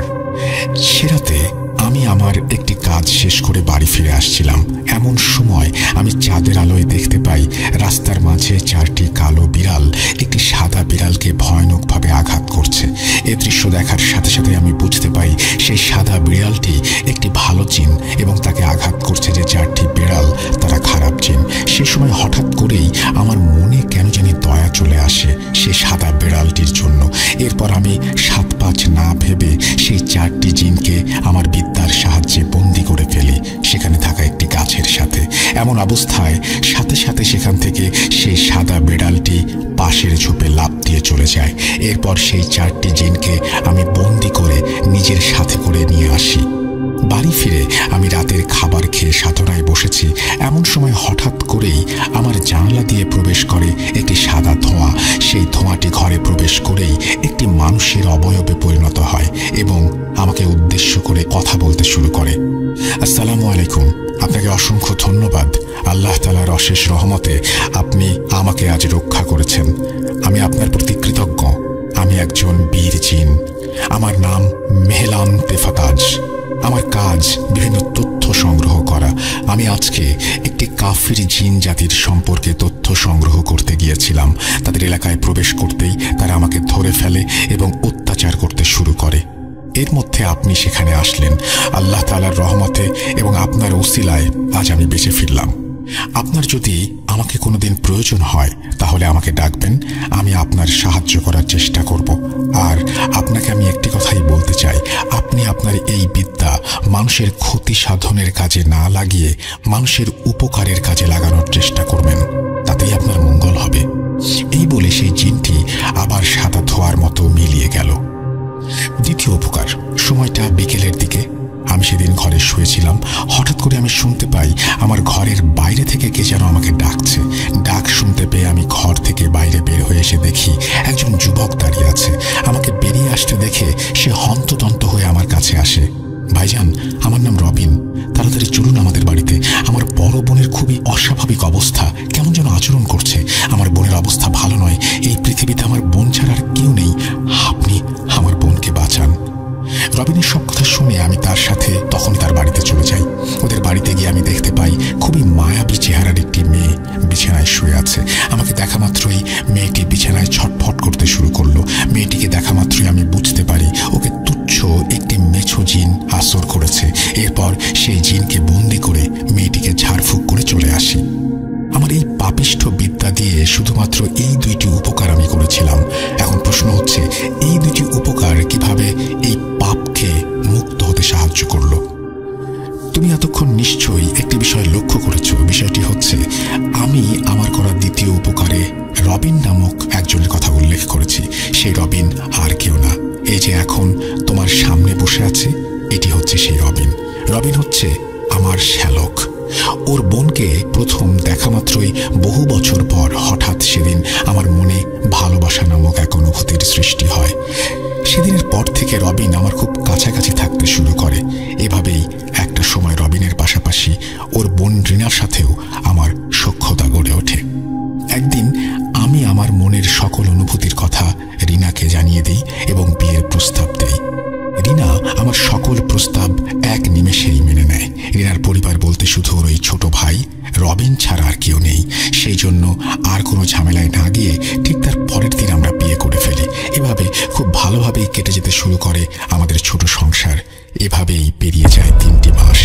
ফিরে আসছিলাম। এমন সময় আমি চাঁদের আলোয় দেখতে পাই রাস্তার মাঝে 4টি কালো বিড়াল একটি সাদা বিড়ালকে ভয়ানকভাবে আঘাত করছে। এ দৃশ্য দেখার সাথে সাথে আমি বুঝতে পাই সেই সাদা বিড়ালটি একটি ভালো জিন এবং তাকে আঘাত করছে যে 4টি বিড়াল তারা খারাপ জিন। সে সময় হঠাৎ করেই আমার মনে কেন জানি দয়া চলে আসে সেই সাদা বিড়ালটির জন্য। এরপর আমি 7-5 না ভেবে সেই 4টি জিনকে আমার বিদ্যার সাহায্যে বন্দি করে ফেলি সেখানে থাকা একটি গাছের সাথে। এমন অবস্থায় সাথে সাথে সেখান থেকে সেই সাদা বিড়ালটি পাশের ঝোপে লাফ দিয়ে চলে যায়। এরপর সেই 4টি জিনকে আমি বন্দি করে নিজের সাথে করে নিয়ে আসি। বাড়ি ফিরে আমি রাতের খাবার খেয়ে সাধনায় বসেছি। এমন সময় হঠাৎ করেই আমার জানলা দিয়ে প্রবেশ করে একটি সাদা ধোঁয়া। সেই ধোঁয়াটি ঘরে প্রবেশ করেই একটি মানুষের অবয়বে পরিণত হয় এবং আমাকে উদ্দেশ্য করে কথা বলতে শুরু করে। আসসালামু আলাইকুম, আপনাকে অসংখ্য ধন্যবাদ। আল্লাহ তাআলার অশেষ রহমতে আপনি আমাকে আজ রক্ষা করেছেন। আমি আপনার প্রতি কৃতজ্ঞ। আমি একজন বীর জিন। আমার নাম মেহলান তেফাতাজ। আমার কাজ বিভিন্ন তথ্য সংগ্রহ করা। আমি আজকে একটি কাফির জিন জাতির সম্পর্কে তথ্য সংগ্রহ করতে গিয়েছিলাম। তাদের এলাকায় প্রবেশ করতেই তারা আমাকে ধরে ফেলে এবং অত্যাচার করতে শুরু করে। এর মধ্যে আপনি সেখানে আসলেন। আল্লাহ তাআলার রহমতে এবং আপনার ওসিলায় আজ আমি বেঁচে ফিরলাম। আপনার যদি আমাকে কোনোদিন প্রয়োজন হয় তাহলে আমাকে ডাকবেন। আমি আপনার সাহায্য করার চেষ্টা করব। আর আপনাকে আমি একটি কথাই বলতে চাই, আপনি আপনার এই বিদ্যা মানুষের ক্ষতি সাধনের কাজে না লাগিয়ে মানুষের উপকারের কাজে লাগানোর চেষ্টা করবেন, তাতেই আপনার মঙ্গল হবে। এই বলে সেই জিনটি আবার সাদা ধোঁয়ার মতো মিলিয়ে গেল। দ্বিতীয় উপকার, সময়টা বিকেলের দিকে। আমি সেদিন ঘরে শুয়েছিলাম। হঠাৎ করে আমি শুনতে পাই আমার ঘরের বাইরে থেকে কে যেন আমাকে ডাকছে। ডাক শুনতে পেয়ে আমি ঘর থেকে বাইরে বের হয়ে এসে দেখি একজন যুবক দাঁড়িয়ে আছে। আমাকে বেরিয়ে আসতে দেখে সে হন্তদন্ত হয়ে আমার কাছে আসে। ভাইজান, আমার নাম রবিন, তাড়াতাড়ি চলুন আমাদের বাড়িতে। আমার বড় বোনের খুবই অস্বাভাবিক অবস্থা, কেমন যেন আচরণ করছে। আমার বোনের অবস্থা ভালো নয়। এই পৃথিবীতে আমার বোন ছাড়া আর কেউ নেই। আপনি আমার বোনকে বাঁচান। রবিনের সব কথা শুনে আমি তার সাথে তখনই তার বাড়িতে চলে যাই। ওদের বাড়িতে গিয়ে আমি দেখতে পাই খুবই মায়াবী চেহারার একটি মেয়ে বিছানায় শুয়ে আছে। আমাকে দেখা মাত্রই মেয়েটি বিছানায় ছটফট করতে শুরু করলো। মেয়েটিকে দেখা মাত্রই আমি বুঝতে পারি ওকে তুচ্ছ একটি মেছো জিন আসর করেছে। এরপর সেই জিনকে বন্দি করে মেয়েটিকে ঝাড়ফুঁক করে চলে আসি। আমার এই পাপিষ্ঠ বিদ্যা দিয়ে শুধুমাত্র এই 2টি উপকার আমি করেছিলাম। এখন প্রশ্ন হচ্ছে, এই 2টি উপকার কিভাবে এই পাপকে মুক্ত হতে সাহায্য করলো? তুমি এতক্ষণ নিশ্চয়ই একটি বিষয় লক্ষ্য করেছ। বিষয়টি হচ্ছে, আমি আমার করা দ্বিতীয় উপকারে রবিন নামক একজনের কথা উল্লেখ করেছি। সেই রবিন আর কেউ না, এই যে এখন তোমার সামনে বসে আছে, এটি হচ্ছে সেই রবিন। রবিন হচ্ছে আমার শ্যালক। ওর বোনকে প্রথম দেখা মাত্রই বহু বছর পর হঠাৎ সেদিন আমার মনে ভালোবাসা নামক এক অনুভূতির সৃষ্টি হয়। সেদিনের পর থেকে রবিন আমার খুব কাছাকাছি থাকতে শুরু করে। এভাবেই একটা সময় রবিনের পাশাপাশি ওর বোন রিনার সাথেও আমার সখ্যতা গড়ে ওঠে। একদিন আমি আমার মনের সকল অনুভূতির কথা রিনাকে জানিয়ে দিই এবং বিয়ের প্রস্তাব দেই। রিনা আমার সকল প্রস্তাব এক নিমেষেই মেনে নেয়। রিনার পরিবার বলতে শুধু ওর ওই ছোট ভাই রবিন ছাড়া আর কেউ নেই। সেই জন্য আর কোনো ঝামেলায় না গিয়ে ঠিক তার পরের দিন আমরা বিয়ে করে ফেলি। এভাবে খুব ভালোভাবেই কেটে যেতে শুরু করে আমাদের ছোট সংসার। এভাবেই পেরিয়ে যায় 3টি মাস।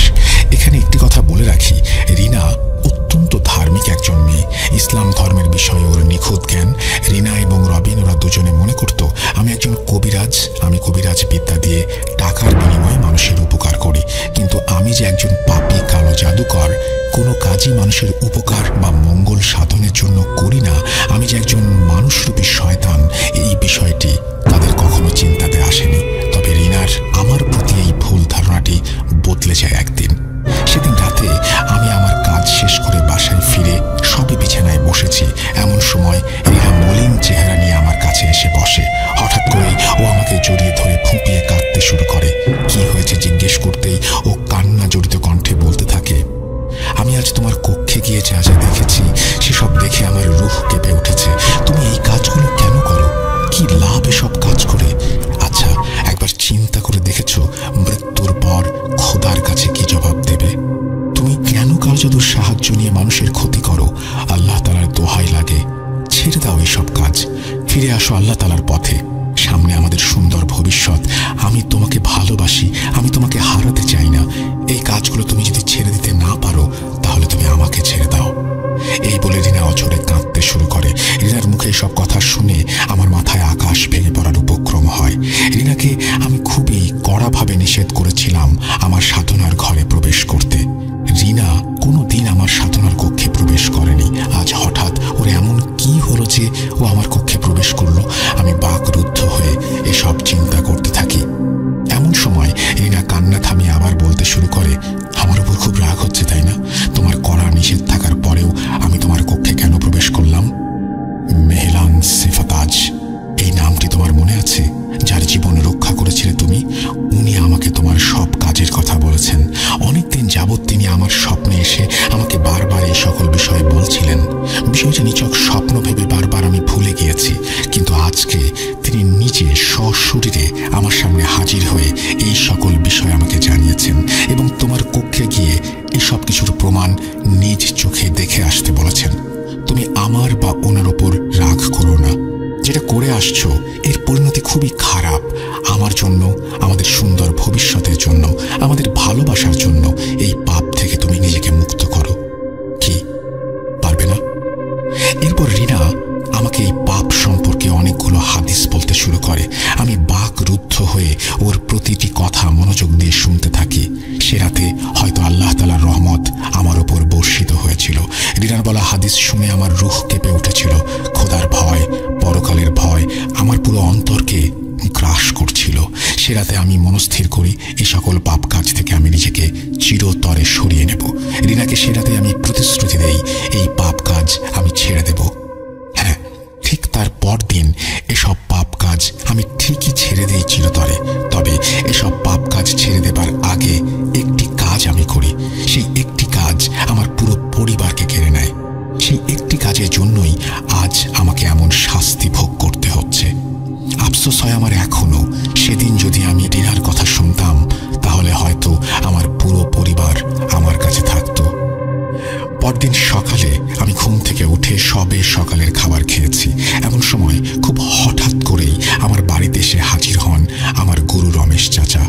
এখানে একটি কথা বলে রাখি, রিনা অত্যন্ত ধার্মিক একজন মেয়ে। ইসলাম ধর্মের বিষয়ে ওর নিখুঁত জ্ঞান। রিনা এবং রবিন ওরা দুজনে মনে করত আমি একজন কবিরাজ। আমি কবিরাজ বিদ্যা দিয়ে টাকার বিনিময়ে মানুষের উপকার করি, কিন্তু আমি যে একজন পাপী কালো জাদুকর, কোনো কাজই মানুষের উপকার বা মঙ্গল সাধনের জন্য করি না, আমি যে একজন মানুষরূপী শয়তান, এই বিষয়টি তাদের কখনো চিন্তাতে আসেনি। তবে রিনার আমার প্রতি এই ভুল ধারণাটি বদলে যায় একদিন। সেদিন রাতে আমি আমার কাজ শেষ করে বাসায় ফিরে সবে বিছানায় বসেছি। এমন সময় রিনা মলিন চেহারা নিয়ে আমার কাছে এসে বসে। হঠাৎ করেই ও আমাকে জড়িয়ে ধরে ফুঁপিয়ে কাঁদতে শুরু করে। কি হয়েছে জিজ্ঞেস করতেই ও কান্না জড়িত কণ্ঠে বলতে থাকে, আমি আজ তোমার কক্ষে গিয়ে যা যা দেখেছি সেসব দেখে আমার আল্লাহ তাআলার পথে, সামনে আমাদের সুন্দর ভবিষ্যৎ। আমি তোমাকে ভালোবাসি, আমি তোমাকে হারাতে চাই না। এই কাজগুলো তুমি যদি ছেড়ে দিতে না পারো তাহলে তুমি আমাকে ছেড়ে দাও। এই বলে রিনা অঝরে কাঁদতে শুরু করে। রিনার মুখে সব কথা শুনে আমার মাথায় আকাশ ভেঙে পড়ার উপক্রম হয়। রিনাকে আমি খুবই কড়াভাবে নিষেধ করেছিলাম আমার সাধনার ঘরে প্রবেশ করতে। রিনা কোনোদিন আমার সাধনার কক্ষে প্রবেশ করেনি। আজ হঠাৎ ওর এমন কি হলো যে ও আমার কক্ষে প্রবেশ করলো? আমি বাকরুদ্ধ হয়ে এসব চিন্তা করতে থাকি। এমন সময় রিনা কান্না থামিয়ে আবার বলতে শুরু করে, আমার উপর খুব রাগ হচ্ছে তাই না? তোমার কড়া নিষেধ থাকার পরেও আমি তোমার কক্ষে কেন প্রবেশ করলাম? মেহলান সিফাতাজ, এই নামটি তোমার মনে আছে? যার জীবন রক্ষা করেছিলে তুমি, উনি আমাকে তোমার সব কাজের কথা বলেছেন। অনেকদিন যাবৎ তিনি আমার স্বপ্নে এসে আমাকে বারবার এই সকল বিষয়ে বলছিলেন। বিষয়টা নিছক স্বপ্ন ভেবে বারবার আমি ভুলে গিয়েছি, কিন্তু আজকে তিনি নিজে সশরীরে আমার সামনে হাজির হয়ে এই সকল বিষয় আমাকে জানিয়েছেন এবং তোমার কক্ষে গিয়ে এই সব কিছুর প্রমাণ নিজ চোখে দেখে আসতে বলেছেন। তুমি আমার বা ওনার ওপর রাগ করো না। যেটা করে আসছো এর পরিণতি খুবই খারাপ। আমার জন্য, আমাদের সুন্দর ভবিষ্যতের জন্য, আমাদের ভালোবাসার জন্য এই পাপ থেকে তুমি নিজেকে মুক্ত করো। কি পারবে না? এরপর রিনা আমাকে এই পাপ সম্পর্কে অনেকগুলো হাদিস বলতে শুরু করে। আমি বাকরুদ্ধ হয়ে ওর প্রতিটি কথা মনোযোগ দিয়ে শুনতে থাকি। সে রাতে হয়তো আল্লাহ তাআলার রহমত আমার উপর বর্ষিত হয়েছিল। রিনার বলা হাদিস শুনে আমার রূহ কেঁপে উঠেছিল। খোদার ভয়, পরকালের ভয় আমার পুরো অন্তরকে গ্রাস করছিল। সে রাতে আমি মনস্থির করি এই সকল পাপ কাজ থেকে আমি নিজেকে চিরতরে সরিয়ে নেব। রিনাকে সে রাতে আমি প্রতিশ্রুতি দেই এই পাপ কাজ আমি ছেড়ে দেব। হ্যাঁ, ঠিক তার পরদিন এসব পাপ কাজ আমি ঠিকই ছেড়ে দিই চিরতরে। তবে এসব পাপ কাজ ছেড়ে দেবার আগে একটি কাজ আমি করি। সেই একটি কাজ আমার পুরো পরিবারকে কেড়ে নেয়। সেই একটি কাজের জন্যই আজ আমাকে এমন শাস্তি ভোগ করতে হচ্ছে। আফসোস হয় আমার এখনো, সেদিন যদি আমি রিনার কথা শুনতাম তাহলে হয়তো আমার পুরো পরিবার আমার কাছে থাকতো। পরদিন সকালে আমি ঘুম থেকে উঠে সবে সকালের খাবার খেয়েছি। এমন সময় খুব হঠাৎ করেই আমার বাড়িতে এসে হাজির হন আমার গুরু রমেশ চাচা।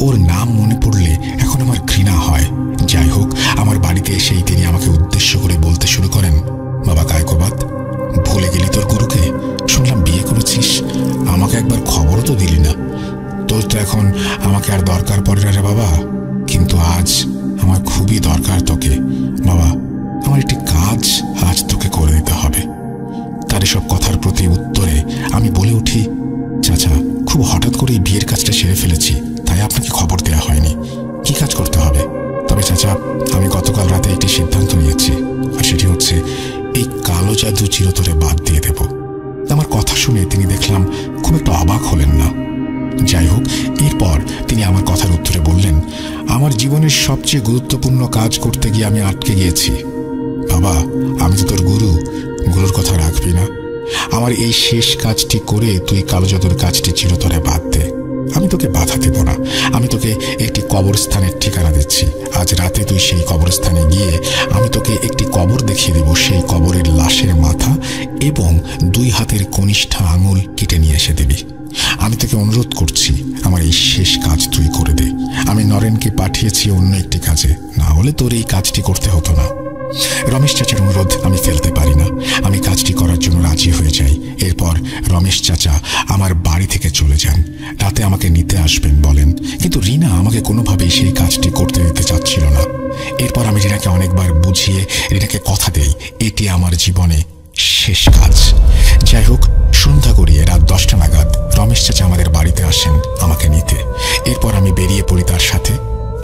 ওর নাম মনে পড়লে এখন আমার ঘৃণা হয়। যাই হোক, আমার বাড়িতে এসেই তিনি আমাকে উদ্দেশ্য করে বলতে শুরু করেন, বাবা কায়কোবাদ, ভুলে গেলি তোর গুরুকে? শুনলাম বিয়ে করেছিস, আমাকে একবার খবরও তো দিলি না। তোর তো এখন আমাকে আর দরকার পড়ে না রে বাবা, কিন্তু আজ আমার খুবই দরকার তোকে। বাবা, আমার একটি কাজ আজ তোকে করে দিতে হবে। তার এসব কথার প্রতি উত্তরে আমি বলে উঠি, চাচা, খুব হঠাৎ করে এই বিয়ের কাজটা সেরে ফেলেছি, তাই আপনাকে খবর দেওয়া হয়নি। কি কাজ করতে হবে? তবে চাচা, আমি গতকাল রাতে একটি সিদ্ধান্ত নিয়েছি, আর সেটি হচ্ছে এই কালো জাদু চিরতরে বাদ দিয়ে দেব। আমার কথা শুনে তিনি দেখলাম খুব একটা অবাক হলেন না। যাই হোক, এরপর তিনি আমার কথার উত্তরে বললেন, আমার জীবনের সবচেয়ে গুরুত্বপূর্ণ কাজ করতে গিয়ে আমি আটকে গিয়েছি। বাবা, আমি তো তোর গুরু, গুরুর কথা রাখবি না? আমার এই শেষ কাজটি করে তুই কালো জাদুর কাজটি চিরতরে বাদ দে। আমি তোকে বাধা দেব না। আমি তোকে একটি কবরস্থানের ঠিকানা দিচ্ছি। আজ রাতে তুই সেই কবরস্থানে গিয়ে আমি তোকে একটি কবর দেখিয়ে দেব। সেই কবরের লাশের মাথা এবং 2 হাতের কনিষ্ঠ আঙুল কেটে নিয়ে এসে দিবি। আমি তোকে অনুরোধ করছি, আমার এই শেষ কাজ তুই করে দে। আমি নরেনকে পাঠিয়েছি অন্য একটি কাজে, না হলে তোর এই কাজটি করতে হতো না। রমেশ চাচার অনুরোধ আমি ফেলতে পারি না। আমি কাজটি করার জন্য রাজি হয়ে যাই। এরপর রমেশ চাচা আমার বাড়ি থেকে চলে যান। রাতে আমাকে নিতে আসবেন বলেন, কিন্তু রিনা আমাকে কোনোভাবেই সেই কাজটি করতে দিতে চাচ্ছিল না। এরপর আমি রিনাকে অনেকবার বুঝিয়ে রিনাকে কথা দেই এটি আমার জীবনে শেষ কাজ। যাই হোক, সন্ধ্যা গড়িয়ে রাত 10টা নাগাদ রমেশ চাচা আমাদের বাড়িতে আসেন আমাকে নিতে। এরপর আমি বেরিয়ে পড়ি তার সাথে।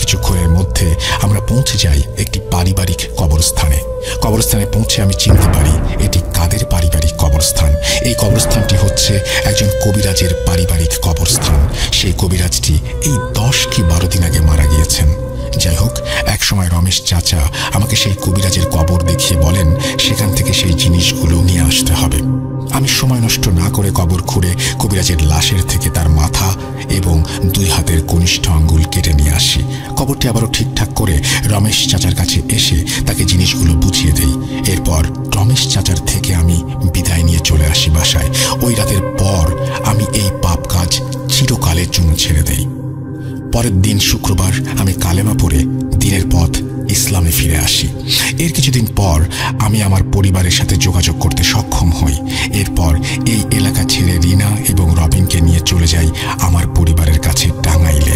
কিছুক্ষণের মধ্যে আমরা পৌঁছে যাই একটি পারিবারিক কবরস্থানে। কবরস্থানে পৌঁছে আমি চিনতে পারি এটি কাদের পারিবারিক কবরস্থান। এই কবরস্থানটি হচ্ছে একজন কবিরাজের পারিবারিক কবরস্থান। সেই কবিরাজটি এই 10 কি 12 দিন আগে মারা গিয়েছেন। যাই হোক, একসময় রমেশ চাচা আমাকে সেই কবিরাজের কবর দেখিয়ে বলেন সেখান থেকে সেই জিনিসগুলো নিয়ে আসতে হবে। আমি সময় নষ্ট না করে কবর খুঁড়ে কবিরাজের লাশের থেকে তার মাথা এবং 2 হাতের কনিষ্ঠ আঙ্গুল কেটে নিয়ে আসি। কবরটি আবারও ঠিকঠাক করে রমেশ চাচার কাছে এসে তাকে জিনিসগুলো বুঝিয়ে দেই। এরপর রমেশ চাচার থেকে আমি বিদায় নিয়ে চলে আসি বাসায়। ওই রাতের পর আমি এই পাপ কাজ চিরকালের জন্য ছেড়ে দেই। পরের দিন শুক্রবার আমি কালেমা পড়ে দিনের পথ ইসলামে ফিরে আসি। এর কিছুদিন পর আমি আমার পরিবারের সাথে যোগাযোগ করতে সক্ষম হই। এরপর এই এলাকা ছেড়ে রিনা এবং রবিনকে নিয়ে চলে যাই আমার পরিবারের কাছে টাঙ্গাইলে।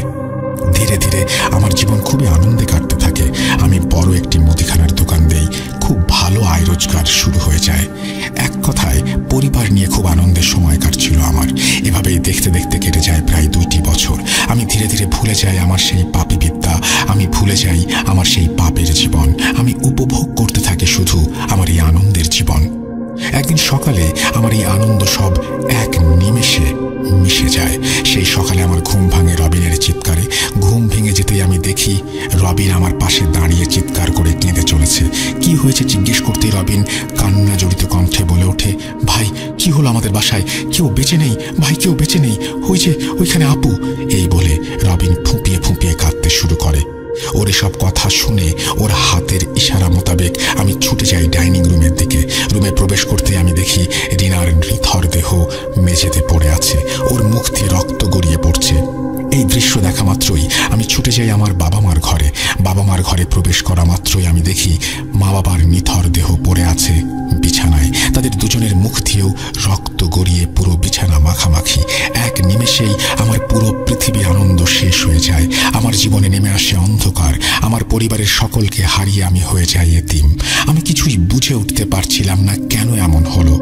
ধীরে ধীরে আমার জীবন খুবই আনন্দে কাটতে থাকে। আমি বড় একটি মুদিখানার দোকান দেই। খুব ভালো আয় রোজগার শুরু হয়ে যায়। এক কথায় পরিবার নিয়ে খুব আনন্দের সময় কাটছিল আমার। এভাবেই দেখতে দেখতে কেটে যায় প্রায় 2টি বছর। আমি ধীরে ধীরে ভুলে যাই আমার সেই পাপী বিদ্যা, আমি ভুলে যাই আমার সেই পাপের জীবন। আমি উপভোগ করতে থাকি শুধু আমার এই আনন্দের জীবন। একদিন সকালে আমার এই আনন্দ সব এক নিমেষে মিশে যায়। সেই সকালে আমার ঘুম ভাঙে রবিনের চিৎকারে। ঘুম ভেঙে যেতেই আমি দেখি রবিন আমার পাশে দাঁড়িয়ে চিৎকার করে কেঁদে চলেছে। কি হয়েছে জিজ্ঞেস করতে রবিন কান্না জড়িত কণ্ঠে বলে ওঠে, ভাই কি হলো আমাদের বাসায়? কেউ বেঁচে নেই ভাই, কেউ বেঁচে নেই, ওইখানে আপু। এই বলে রবিন ফুঁপিয়ে ফুঁপিয়ে কাঁদতে শুরু করে। ওর এসব কথা শুনে ওর হাতের ইশারা মোতাবেক আমি ছুটে যাই ডাইনিং রুমের দিকে। রুমে প্রবেশ করতে আমি দেখি রিনার নিথর দেহ মেঝেতে পড়ে আছে, ওর মুখ দিয়ে রক্ত গড়িয়ে পড়ছে। এই দৃশ্য দেখা মাত্রই আমি ছুটে যাই আমার বাবা মার ঘরে। বাবা মার ঘরে প্রবেশ করা মাত্রই আমি দেখি মা বাবার নিথর দেহ পড়ে আছে বিছানায়। তাদের দুজনের মুখ দিয়েও রক্ত গড়িয়ে পুরো বিছানা মাখামাখি। এক নিমেষেই আমার পুরো পৃথিবীর আনন্দ শেষ হয়ে যায়। আমার জীবনে নেমে আসে অন্ধকার। আমার পরিবারের সকলকে হারিয়ে আমি হয়ে যাই এতিম। আমি কিছুই বুঝে উঠতে পারছিলাম না কেন এমন হলো।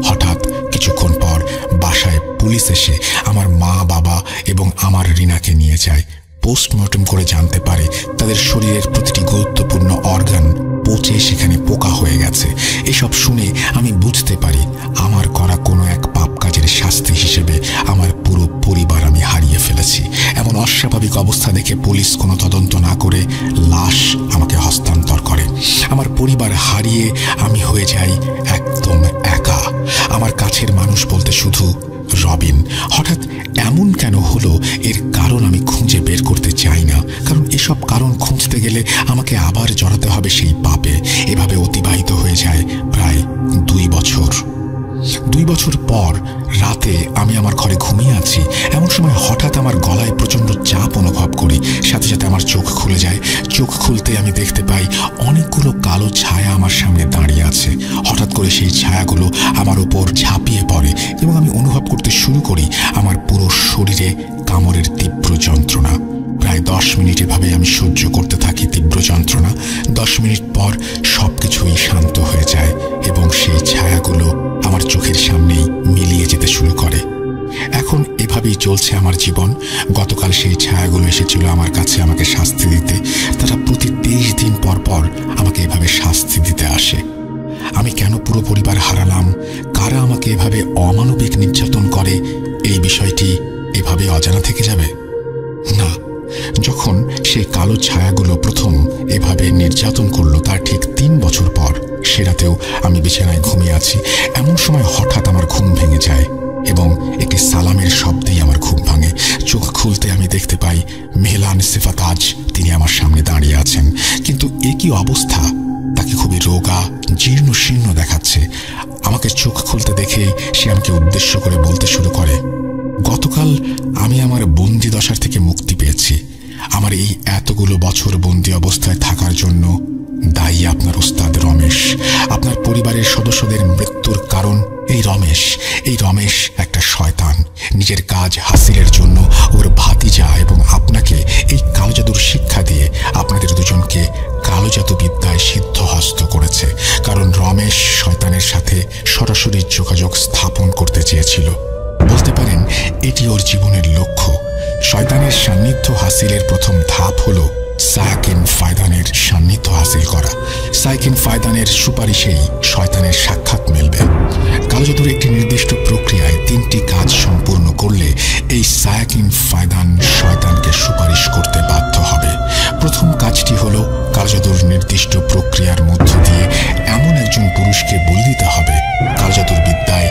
হঠাৎ কিছুক্ষণ পর বাসায় পুলিশ এসে আমার মা বাবা এবং আমার রিনাকে নিয়ে যায়। পোস্টমর্টম করে জানতে পারে তাদের শরীরের প্রতিটি গুরুত্বপূর্ণ অর্গান পচে সেখানে পোকা হয়ে গেছে। এসব শুনে আমি বুঝতে পারি আমার করা কোনো এক পাপ কাজের শাস্তি হিসেবে আমার পুরো পরিবার আমি হারিয়ে ফেলেছি। এমন অস্বাভাবিক অবস্থা দেখে পুলিশ কোনো তদন্ত না করে লাশ আমাকে হস্তান্তর করে। আমার পরিবার হারিয়ে আমি হয়ে যাই একদম একা। আমার কাছের মানুষ বলতে শুধু রবিন। হঠাৎ এমন কেন হলো এর কারণ আমি খুঁজে বের করতে চাই না, কারণ এসব কারণ খুঁজতে গেলে আমাকে আবার জড়াতে হবে সেই পাপে। এভাবে অতিবাহিত হয়ে যায় প্রায় 2 বছর। 2 বছর পর রাতে আমি আমার ঘরে ঘুমিয়ে আছি। এমন সময় হঠাৎ আমার গলায় প্রচণ্ড চাপ অনুভব করি। সাথে সাথে আমার চোখ খুলে যায়। চোখ খুলতে আমি দেখতে পাই অনেকগুলো কালো ছায়া আমার সামনে দাঁড়িয়ে আছে। হঠাৎ করে সেই ছায়াগুলো আমার উপর ঝাঁপিয়ে পড়ে এবং আমি অনুভব করতে শুরু করি আমার পুরো শরীরে কামড়ের তীব্র যন্ত্রণা। প্রায় 10 মিনিট এভাবে আমি সহ্য করতে থাকি তীব্র যন্ত্রণা। 10 মিনিট পর সবকিছুই শান্ত হয়ে যায় এবং সেই ছায়াগুলো আমার চোখের সামনেই মিলিয়ে যেতে শুরু করে। এখন এভাবেই চলছে আমার জীবন। গতকাল সেই ছায়াগুলো এসেছিল আমার কাছে আমাকে শাস্তি দিতে। তারা প্রতি 23 দিন পর পর আমাকে এভাবে শাস্তি দিতে আসে। আমি কেন পুরো পরিবার হারালাম, কারা আমাকে এভাবে অমানবিক নির্যাতন করে, এই বিষয়টি এভাবে অজানা থেকে যাবে না। যখন সেই কালো ছায়াগুলো প্রথম এভাবে নির্যাতন করলো তার ঠিক 3 বছর পর সে রাতেও আমি বিছানায় ঘুমিয়ে আছি। এমন সময় হঠাৎ আমার ঘুম ভেঙে যায় এবং একটি সালামের শব্দেই আমার ঘুম ভাঙে। চোখ খুলতে আমি দেখতে পাই মেহলান সিফাত আজ তিনি আমার সামনে দাঁড়িয়ে আছেন। কিন্তু একই অবস্থা, তাকে খুবই রোগা জীর্ণ শীর্ণ দেখাচ্ছে। আমাকে চোখ খুলতে দেখে সে আমাকে উদ্দেশ্য করে বলতে শুরু করে, গতকাল আমি আমার বন্দি দশার থেকে মুক্তি পেয়েছি। আমার এই এতগুলো বছর বন্দি অবস্থায় থাকার জন্য দায়ী আপনার ওস্তাদ রমেশ। আপনার পরিবারের সদস্যদের মৃত্যুর কারণ এই রমেশ একটা শয়তান। নিজের কাজ হাসিলের জন্য ওর ভাতিজা এবং আপনাকে এই কালো জাদুর শিক্ষা দিয়ে আপনাদের দুজনকে কালো জাদু বিদ্যায় সিদ্ধহস্ত করেছে। কারণ রমেশ শয়তানের সাথে সরাসরি যোগাযোগ স্থাপন করতে চেয়েছিল। বলতে পারেন এটি ওর জীবনের লক্ষ্য। শয়তানের সান্নিধ্য হাসিলের প্রথম ধাপ হলো সায়াকিন ফায়দানের সান্নিধ্য হাসিল করা। সায়াকিন ফায়দানের সুপারিশেই শয়তানের সাক্ষাৎ মিলবে। কালো জাদুর একটি নির্দিষ্ট প্রক্রিয়ায় 3টি কাজ সম্পূর্ণ করলে এই সায়াকিন ফায়দান শয়তানকে সুপারিশ করতে বাধ্য হবে। প্রথম কাজটি হলো কালো জাদুর নির্দিষ্ট প্রক্রিয়ার মধ্য দিয়ে এমন একজন পুরুষকে বলে দিতে হবে কালো জাদুর বিদ্যায়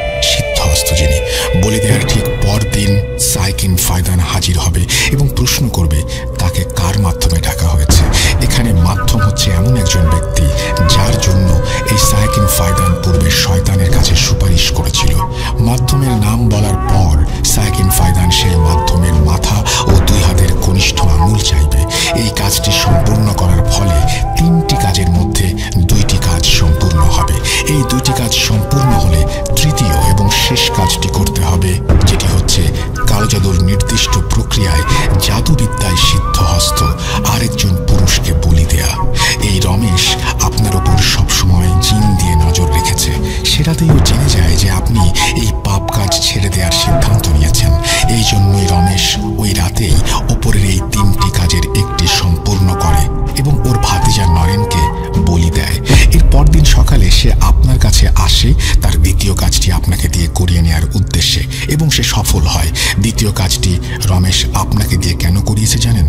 দ্বিতীয় কাজটি রমেশ আপনাকে দিয়ে কেন করিয়েছে জানেন?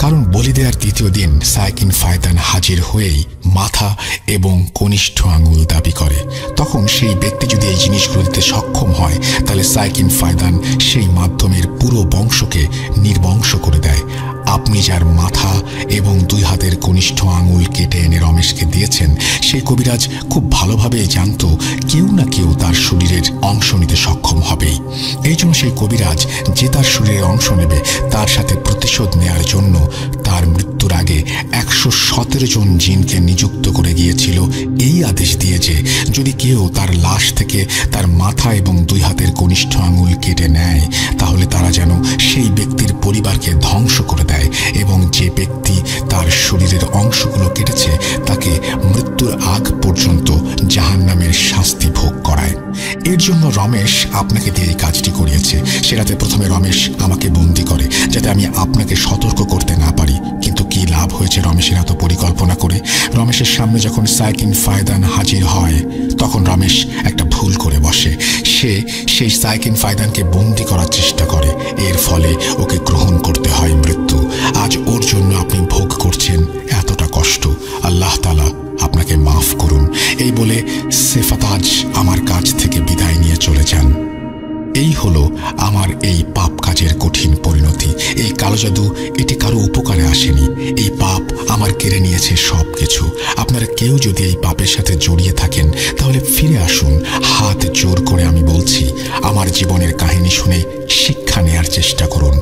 কারণ বলি দেওয়ার তৃতীয় দিন সাইকিন ফায়দান হাজির হয়েই মাথা এবং কনিষ্ঠ আঙুল দাবি করে। তখন সেই ব্যক্তি যদি এই জিনিসগুলো দিতে সক্ষম হয়, তাহলে সাইকিন ফায়দান সেই মাধ্যমের পুরো বংশকে নির্বংশ করে দেয়। আপনি যার মাথা এবং 2 হাতের কনিষ্ঠ আঙুল কেটে এনে রমেশকে দিয়েছেন, সেই কবিরাজ খুব ভালোভাবেই জানত কেউ না কেউ তার শরীরের অংশ নিতে সক্ষম হবেই। এই জন্য সেই কবিরাজ যে তার শরীরের অংশ নেবে তার সাথে প্রতিশোধ নেয়ার জন্য তার মৃত্যুর আগে 117 জন জিনকে নিযুক্ত করে গিয়েছিল, এই আদেশ দিয়ে যে যদি কেউ তার লাশ থেকে তার মাথা এবং 2 হাতের কনিষ্ঠ আঙুল কেটে নেয়, তাহলে তারা যেন সেই ব্যক্তির পরিবারকে ধ্বংস করে দেয় এবং যে ব্যক্তি তার শরীরের অংশগুলো কেটেছে তাকে মৃত্যুর আগ পর্যন্ত জাহান্নামের শাস্তি ভোগ করায়। এর জন্য রমেশ আপনাকে দিয়ে এই কাজটি করিয়েছে। সেটাতে প্রথমে রমেশ আমাকে বন্দী করে যাতে আমি আপনাকে সতর্ক করতে না পারি। কিন্তু কি লাভ হয়েছে রমেশের এত পরিকল্পনা করে? রমেশের সামনে যখন সাইকিন ফায়দান হাজির হয়, তখন রমেশ একটা ভুল করে বসে। সে সেই সাইকিন ফায়দানকে বন্দী করার চেষ্টা করে। এর ফলে ওকে গ্রহণ করতে হয় মৃত্যু। আজ ওর জন্য আপনি ভোগ করছেন এতটা কষ্ট। আল্লাহ তাআলা আপনাকে মাফ করুন। এই বলে সেফাতাজ আমার কাছ থেকে বিদায় নিয়ে চলে যান। এই হলো আমার এই পাপ কাজের কঠিন পরিণতি। এই কালো জাদু এটি কারো উপকারে আসেনি। এই পাপ আমার কেড়ে নিয়েছে সব কিছু। আপনারা কেউ যদি এই পাপের সাথে জড়িয়ে থাকেন, তাহলে ফিরে আসুন। হাত জোর করে আমি বলছি, আমার জীবনের কাহিনী শুনে শিক্ষা নেয়ার চেষ্টা করুন।